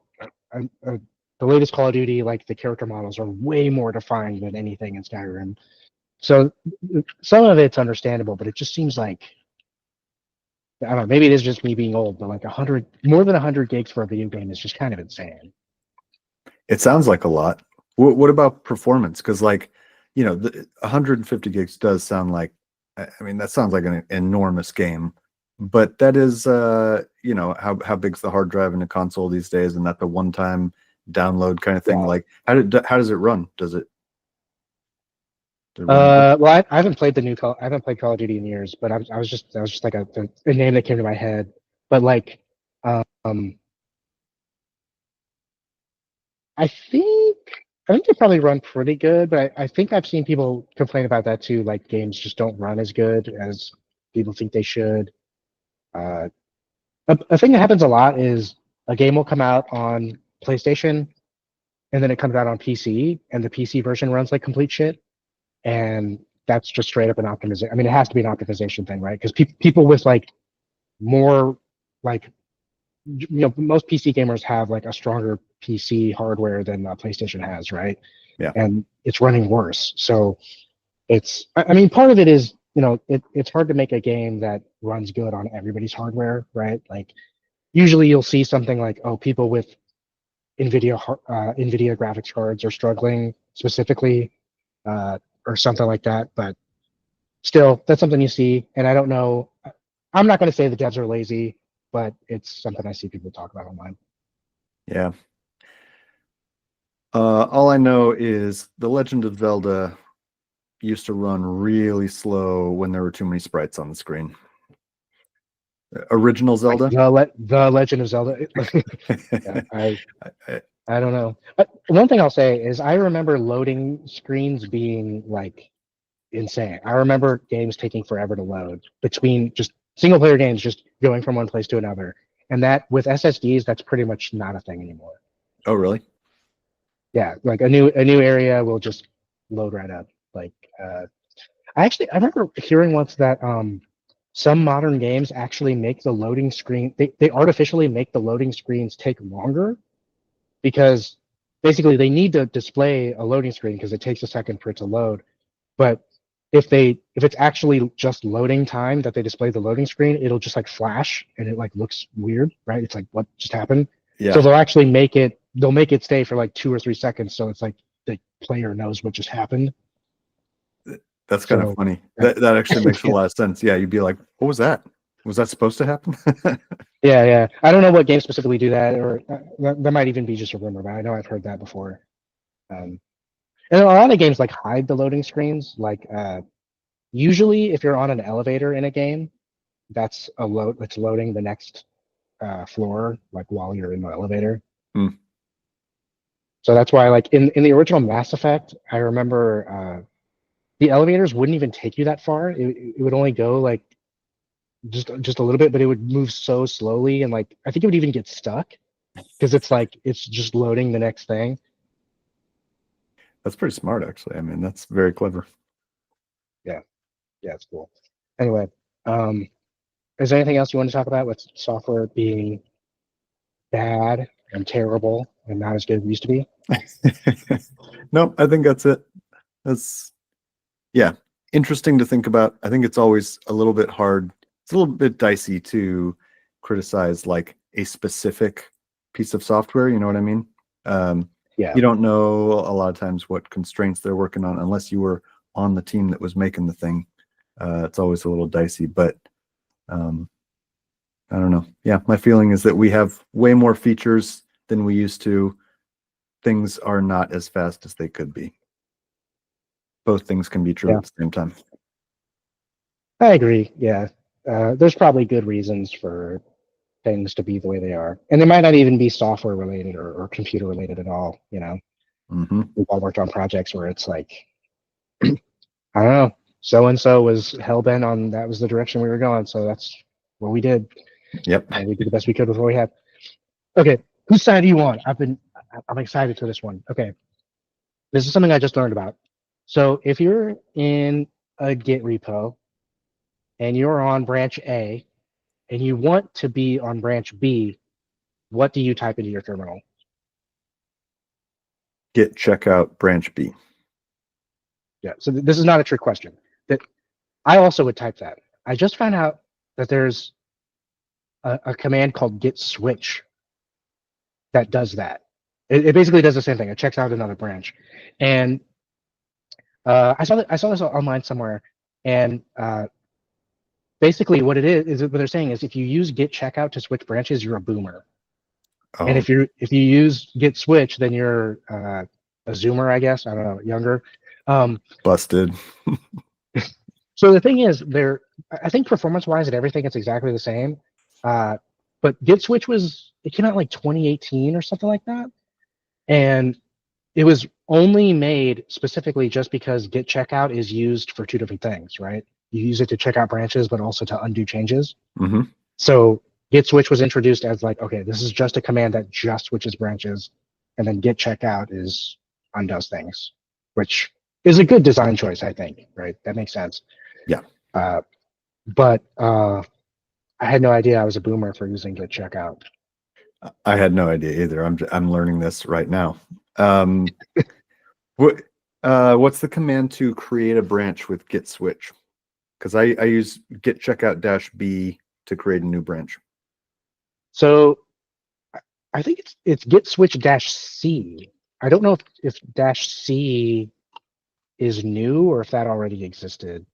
the latest Call of Duty, like the character models are way more defined than anything in Skyrim. So some of it's understandable, but it just seems like, I don't know, maybe it is just me being old, but like more than 100 gigs for a video game is just kind of insane. It sounds like a lot. What about performance? Because like, the 150 gigs does sound like, I mean, that sounds like an enormous game, but that is, how big's the hard drive in a console these days, and that the one-time download kind of thing. Yeah. Like, how does it run? Does it run good? Well, I haven't played I haven't played Call of Duty in years, but that was just like a name that came to my head. But like, um, I think they probably run pretty good, but I think I've seen people complain about that too. Like games just don't run as good as people think they should. Uh, a thing that happens a lot is a game will come out on PlayStation, and then it comes out on PC, and the PC version runs like complete shit, and that's just straight up an optimization. I mean, it has to be an optimization thing, right? Because people with like more like most PC gamers have like a stronger PC hardware than PlayStation has, right? Yeah. And it's running worse. So I mean, part of it is, it's hard to make a game that runs good on everybody's hardware, right? Like usually you'll see something like, oh, people with NVIDIA graphics cards are struggling specifically, or something like that. But still, that's something you see. And I don't know. I'm not going to say the devs are lazy, but it's something I see people talk about online. Yeah. All I know is The Legend of Zelda used to run really slow when there were too many sprites on the screen. Original Zelda? Like the Legend of Zelda. Yeah, I don't know. One thing I'll say is I remember loading screens being like insane. I remember games taking forever to load between just single player games, just going from one place to another. And that with SSDs, that's pretty much not a thing anymore. Oh, really? Yeah, like a new area will just load right up. Like I remember hearing once that some modern games actually make the loading screen, they artificially make the loading screens take longer because basically they need to display a loading screen because it takes a second for it to load. But if it's actually just loading time that they display the loading screen, it'll just like flash and it like looks weird, right? It's like what just happened. Yeah. So they'll make it stay for like 2 or 3 seconds, so it's like the player knows what just happened. That's kind of funny. That actually makes a lot of sense. Yeah, you'd be like, what was that? Was that supposed to happen? Yeah. I don't know what games specifically do that, or that might even be just a rumor, but I know I've heard that before. And a lot of games like hide the loading screens. Like usually, if you're on an elevator in a game, that's loading the next floor, like while you're in the elevator. So that's why, like in the original Mass Effect, I remember the elevators wouldn't even take you that far. It would only go like just a little bit, but it would move so slowly, and like I think it would even get stuck because it's just loading the next thing. That's pretty smart, actually. I mean, that's very clever. Yeah, it's cool. Anyway, is there anything else you want to talk about with software being bad and terrible and not as good as it used to be? No, I think that's it. That's interesting to think about. I think it's always a little bit hard. It's a little bit dicey to criticize like a specific piece of software. You know what I mean? Yeah. You don't know a lot of times what constraints they're working on unless you were on the team that was making the thing. It's always a little dicey, but I don't know. Yeah, my feeling is that we have way more features than we used to. things are not as fast as they could be. Both things can be true Yeah. at the same time. I agree. Yeah. There's probably good reasons for things to be the way they are. And they might not even be software related or computer related at all. You know, Mm-hmm. we've all worked on projects where it's like, I don't know, so and so was hell bent on that was the direction we were going. So that's what we did. Yep. And we did the best we could with what we had. Okay. Whose side do you want? I'm excited for this one. Okay. This is something I just learned about. So if you're in a Git repo and you're on branch A and you want to be on branch B, what do you type into your terminal? Git checkout branch B. Yeah. So this is not a trick question. That I also would type that. I just found out that there's a command called git switch that does that. It basically does the same thing. It checks out another branch, and I saw this online somewhere, and basically what it is what they're saying is if you use git checkout to switch branches, you're a boomer, and if you use git switch, then you're a zoomer, I guess. I don't know, younger. Busted. So the thing is, I think performance-wise and everything, it's exactly the same. But git switch it came out like 2018 or something like that, and it was only made specifically just because git checkout is used for two different things, right? You use it to check out branches, but also to undo changes. Mm-hmm. So git switch was introduced as like, okay, this is just a command that just switches branches, and then git checkout undoes things, which is a good design choice, I think, right? That makes sense. Yeah. But I had no idea I was a boomer for using git checkout. I had no idea either. I'm learning this right now. What's the command to create a branch with git switch? Because I use git checkout -b to create a new branch. So I think it's git switch -c. I don't know if -c is new or if that already existed.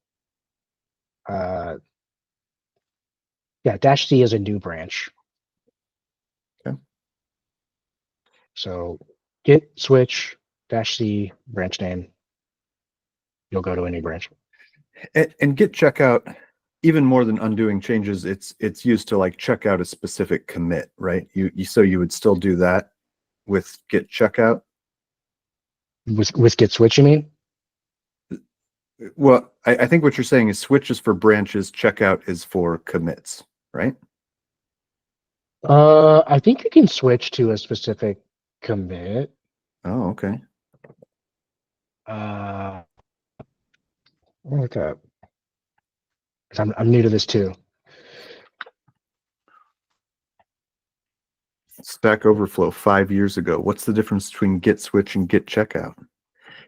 Yeah, -c is a new branch. Okay. So git switch -c branch name. You'll go to a new branch. And git checkout, even more than undoing changes, it's used to like check out a specific commit, right? So you would still do that with git checkout. With git switch, you mean? Well, I think what you're saying is switch is for branches, checkout is for commits, right? I think you can switch to a specific commit. Oh, okay. I'll look up. 'Cause I'm new to this too. Stack Overflow 5 years ago. What's the difference between git switch and git checkout?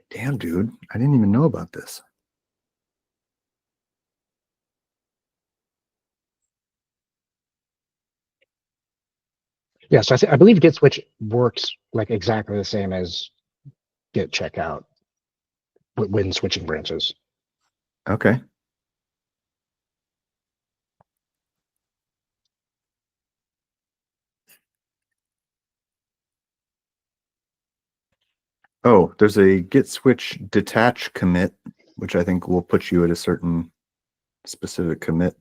Damn, dude, I didn't even know about this. Yeah, so I believe git switch works like exactly the same as git checkout when switching branches. Okay. Oh, there's a git switch detach commit, which I think will put you at a certain specific commit.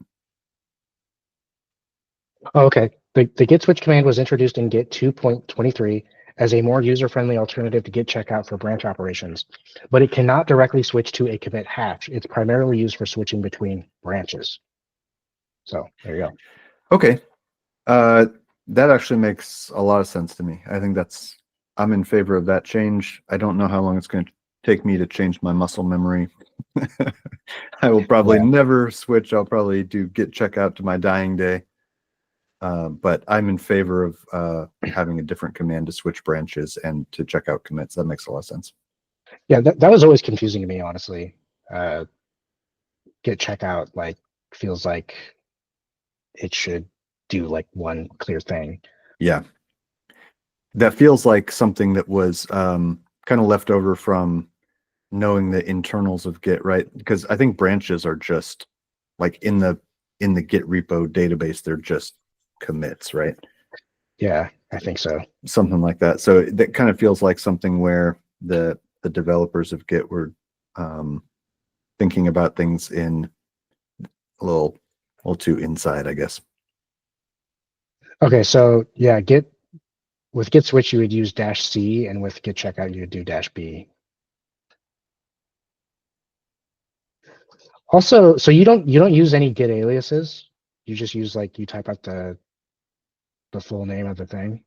Oh, okay. The git switch command was introduced in Git 2.23 as a more user-friendly alternative to git checkout for branch operations, but it cannot directly switch to a commit hash. It's primarily used for switching between branches. So there you go. Okay. That actually makes a lot of sense to me. I think I'm in favor of that change. I don't know how long it's going to take me to change my muscle memory. I will probably never switch. I'll probably do git checkout to my dying day. But I'm in favor of having a different command to switch branches and to check out commits. That makes a lot of sense. Yeah, that was always confusing to me, honestly. Git checkout feels like it should do like one clear thing. Yeah. That feels like something that was kind of left over from knowing the internals of Git, right? Because I think branches are just like in the Git repo database, they're just commits, right? Yeah. I think so. Something like that. So that kind of feels like something where the developers of Git were thinking about things in a little too inside, I guess. Okay, so yeah, with git switch you would use -c, and with git checkout you would do -b. Also, so you don't use any git aliases. You just use like you type out the full name of the thing.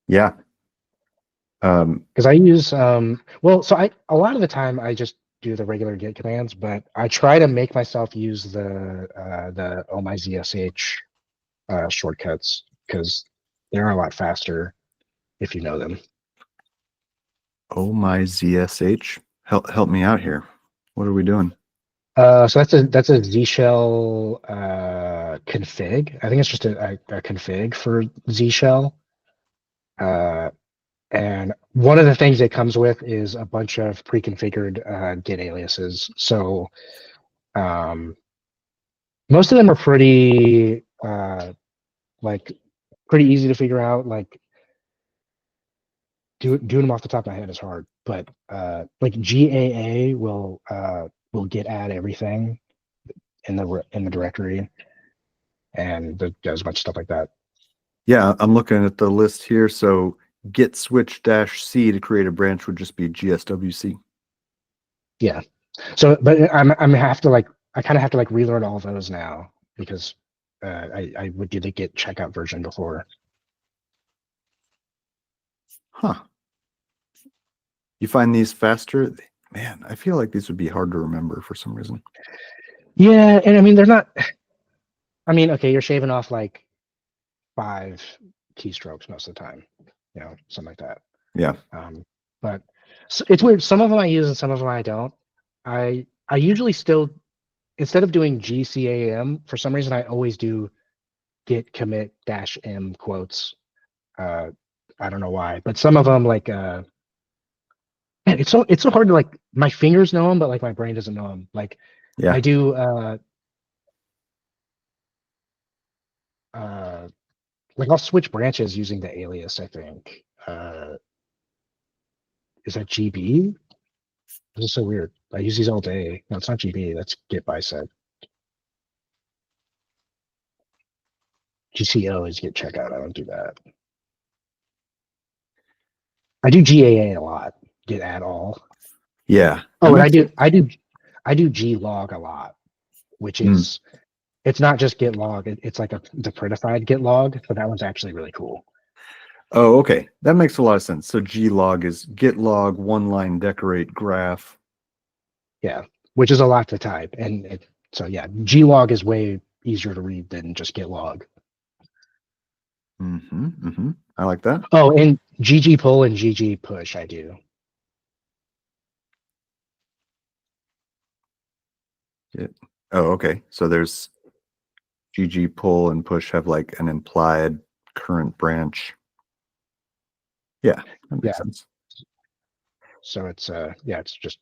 Yeah. Because I use well, so a lot of the time I just do the regular git commands, but I try to make myself use the omyzsh shortcuts because they're a lot faster if you know them. Oh my ZSH. Help me out here. What are we doing? So that's a Z shell config. I think it's just a config for Z shell. And one of the things it comes with is a bunch of pre-configured Git aliases. So most of them are pretty pretty easy to figure out. Like doing them off the top of my head is hard, but like GAA will git add everything in the directory, and it does a bunch of stuff like that. Yeah, I'm looking at the list here. So git switch -c to create a branch would just be GSWC. Yeah. So, but I kind of have to like relearn all those now because I would do the git checkout version before. Huh. You find these faster? Man, I feel like these would be hard to remember for some reason. Yeah, and I mean they're not. I mean, okay, you're shaving off like 5 keystrokes most of the time, something like that. Yeah. But it's weird. Some of them I use and some of them I don't. I usually still, instead of doing GCAM, for some reason I always do git commit -m quotes. I don't know why, but some of them like man, it's so hard to like. My fingers know them, but like my brain doesn't know them. Like Yeah. I do like I'll switch branches using the alias. I think is that GB? This is so weird. I use these all day. No, it's not GB. That's git bisect. GCO is git checkout. I don't do that. I do GAA a lot. Git add all. Yeah. Oh, and I do glog a lot, which is it's not just git log. It's like the prettified git log. So that one's actually really cool. Oh, okay. That makes a lot of sense. So glog is git log, one line decorate graph. Yeah, which is a lot to type, and so yeah, glog is way easier to read than just git log. I like that. Oh, and gg pull and gg push I do. Oh, okay. So there's gg pull and push have like an implied current branch. Yeah, that makes sense. So it's yeah, it's just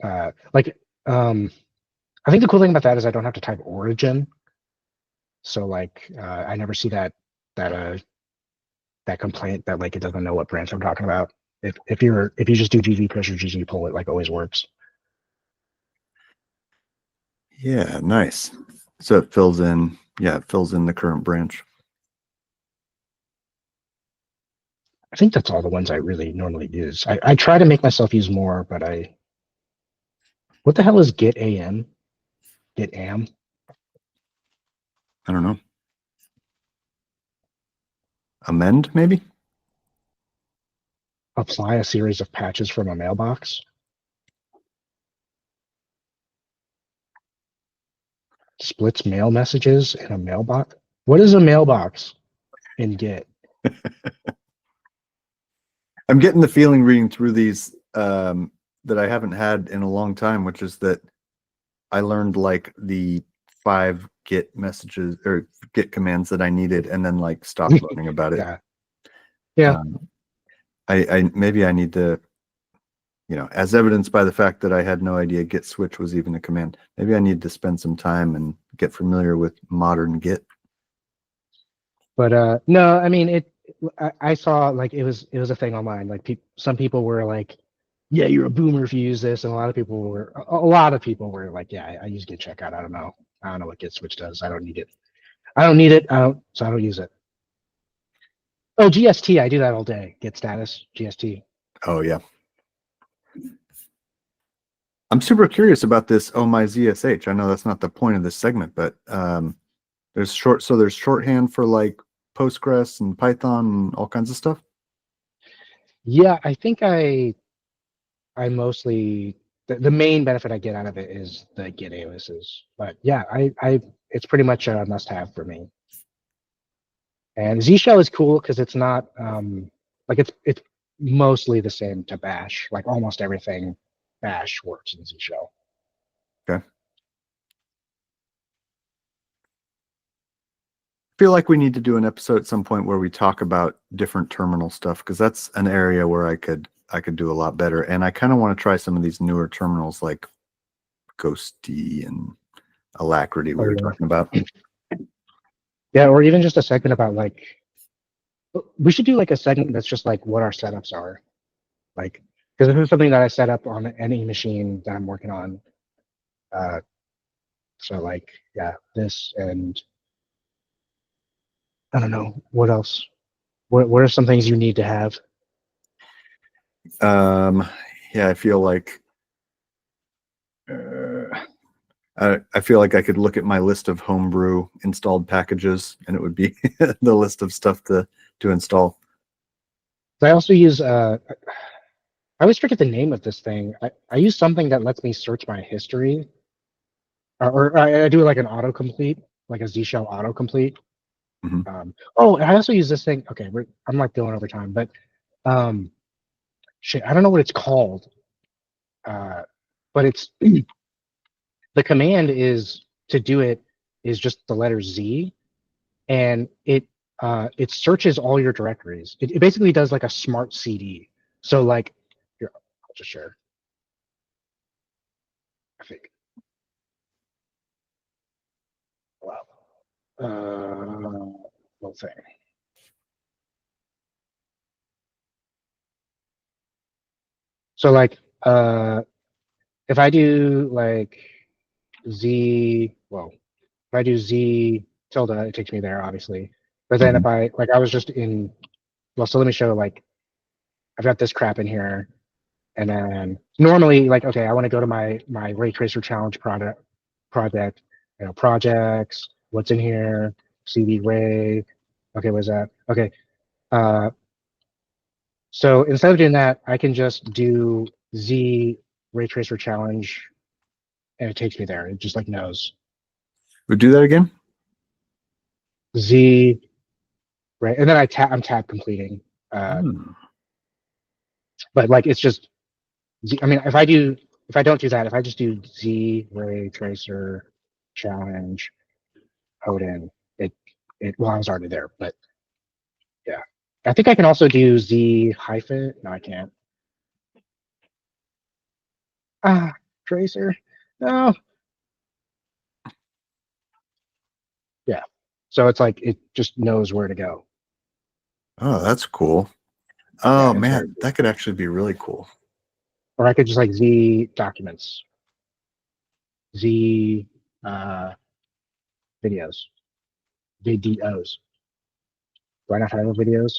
like I think the cool thing about that is I don't have to type origin. So like I never see that complaint that like it doesn't know what branch I'm talking about. If you just do gg push or gg pull, it like always works. Yeah, nice. So it fills in the current branch. I think that's all the ones I really normally use. I try to make myself use more, but what the hell is git am? Git am? I don't know. Amend, maybe? Apply a series of patches from a mailbox. Splits mail messages in a mailbox. What is a mailbox in Git? I'm getting the feeling reading through these that I haven't had in a long time, which is that I learned like the 5 Git messages or Git commands that I needed, and then like stopped learning about it. Yeah. I maybe I need to, as evidenced by the fact that I had no idea git switch was even a command. Maybe I need to spend some time and get familiar with modern Git. But no, I mean it. I saw like it was a thing online. Like some people were like, "Yeah, you're a boomer if you use this," and a lot of people were like, "Yeah, I use git checkout. I don't know what git switch does. I don't need it. I don't need it. So I don't use it." Oh, GST, I do that all day. Git status, GST. Oh yeah. I'm super curious about this. Oh my ZSH. I know that's not the point of this segment, but there's shorthand for like Postgres and Python and all kinds of stuff. Yeah, I think I mostly the main benefit I get out of it is the Git aliases. But yeah, I it's pretty much a must-have for me. And Z shell is cool because it's not like it's mostly the same to Bash. Like almost everything Bash works in Z shell. Okay. I feel like we need to do an episode at some point where we talk about different terminal stuff, because that's an area where I could do a lot better. And I kind of want to try some of these newer terminals like Ghosty and Alacrity we were talking about. Yeah, or even just a segment about like we should do like a segment that's just like what our setups are. Like because this is something that I set up on any machine that I'm working on. So like yeah, this and I don't know what else. What are some things you need to have? Yeah, I feel like I feel like I could look at my list of homebrew installed packages and it would be the list of stuff to install. I also use I always forget the name of this thing. I use something that lets me search my history, or I do like an autocomplete, like a Z shell autocomplete. Mm-hmm. Oh, and I also use this thing. Okay, I'm like going over time, but um, shit, I don't know what it's called. But it's the command is to do it is just the letter Z, and it searches all your directories. It basically does like a smart CD. So like, here, I'll just share. I think. Wow. Whole thing. So like, if I do like if I do Z tilde, it takes me there, obviously. But then if I I was just in, well, so let me show like I've got this crap in here, and then normally like okay, I want to go to my ray tracer challenge project, projects, what's in here, CD ray. Okay, what's that? Okay, uh, so instead of doing that, I can just do Z ray tracer challenge, and it takes me there. It just like knows Would do that again? Z, right? And then I'm tab completing. But like it's just Z. I mean, if I don't do that, if I just do Z ray tracer challenge Odin, it well I was already there, but yeah. I think I can also do Z hyphen. No, I can't. Tracer. No. Yeah. So it's like it just knows where to go. Oh, that's cool. Oh Yeah, man, cool. that could actually be really cool. Or I could just like Z documents, Z videos, VDOs. Do I not have videos?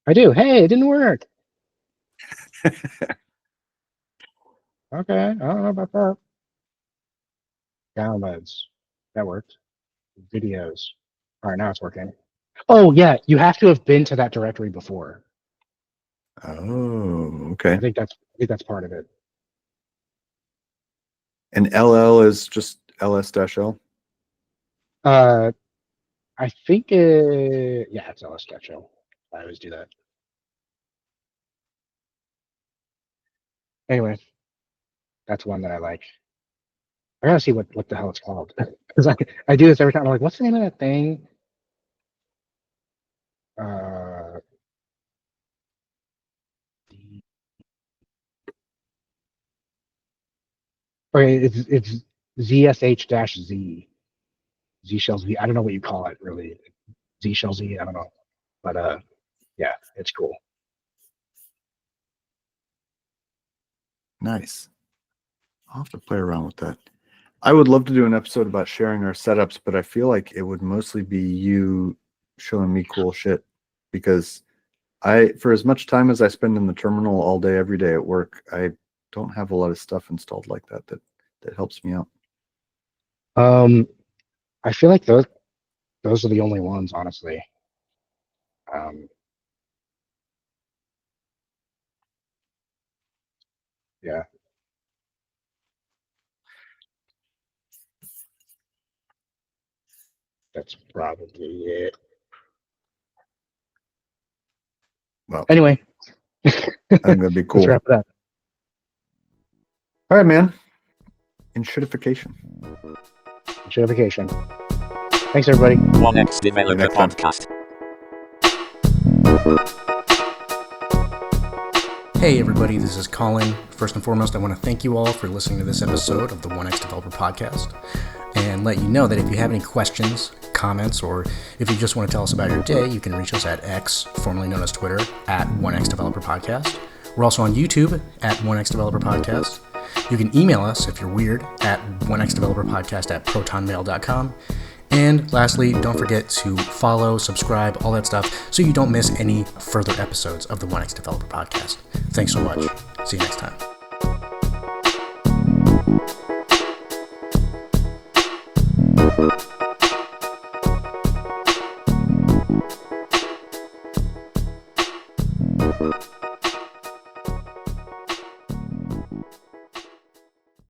I do. Hey, it didn't work. Okay, I don't know about that. Downloads. That worked. Videos. All right, now it's working. Oh yeah, you have to have been to that directory before. Oh, okay. I think that's part of it. And LL is just ls-l? I think yeah, it's ls-l. I always do that. Anyway, that's one that I like. I gotta see what the hell it's called because I do this every time. I'm like, what's the name of that thing? Okay, it's ZSH-Z. Z Shell Z. I don't know what you call it really. Z Shell Z. I don't know, but yeah, it's cool. Nice. I'll have to play around with that. I would love to do an episode about sharing our setups, but I feel like it would mostly be you showing me cool shit, because for as much time as I spend in the terminal all day, every day at work, I don't have a lot of stuff installed like that helps me out. I feel like those are the only ones, honestly. Yeah. That's probably it. Well, anyway, I think that'd be cool. Let's wrap it up. All right, man. Enshittification. Enshittification. Thanks, everybody. 1x Developer next time. Podcast. Hey everybody, this is Colin. First and foremost, I want to thank you all for listening to this episode of the 1x Developer Podcast, and let you know that if you have any questions, comments, or if you just want to tell us about your day, you can reach us at X, formerly known as Twitter, at 1x Developer Podcast. We're also on YouTube at 1x Developer Podcast. You can email us if you're weird at 1xdeveloperpodcast at protonmail.com. And lastly, don't forget to follow, subscribe, all that stuff, so you don't miss any further episodes of the 1x Developer Podcast. Thanks so much. See you next time. Thank you.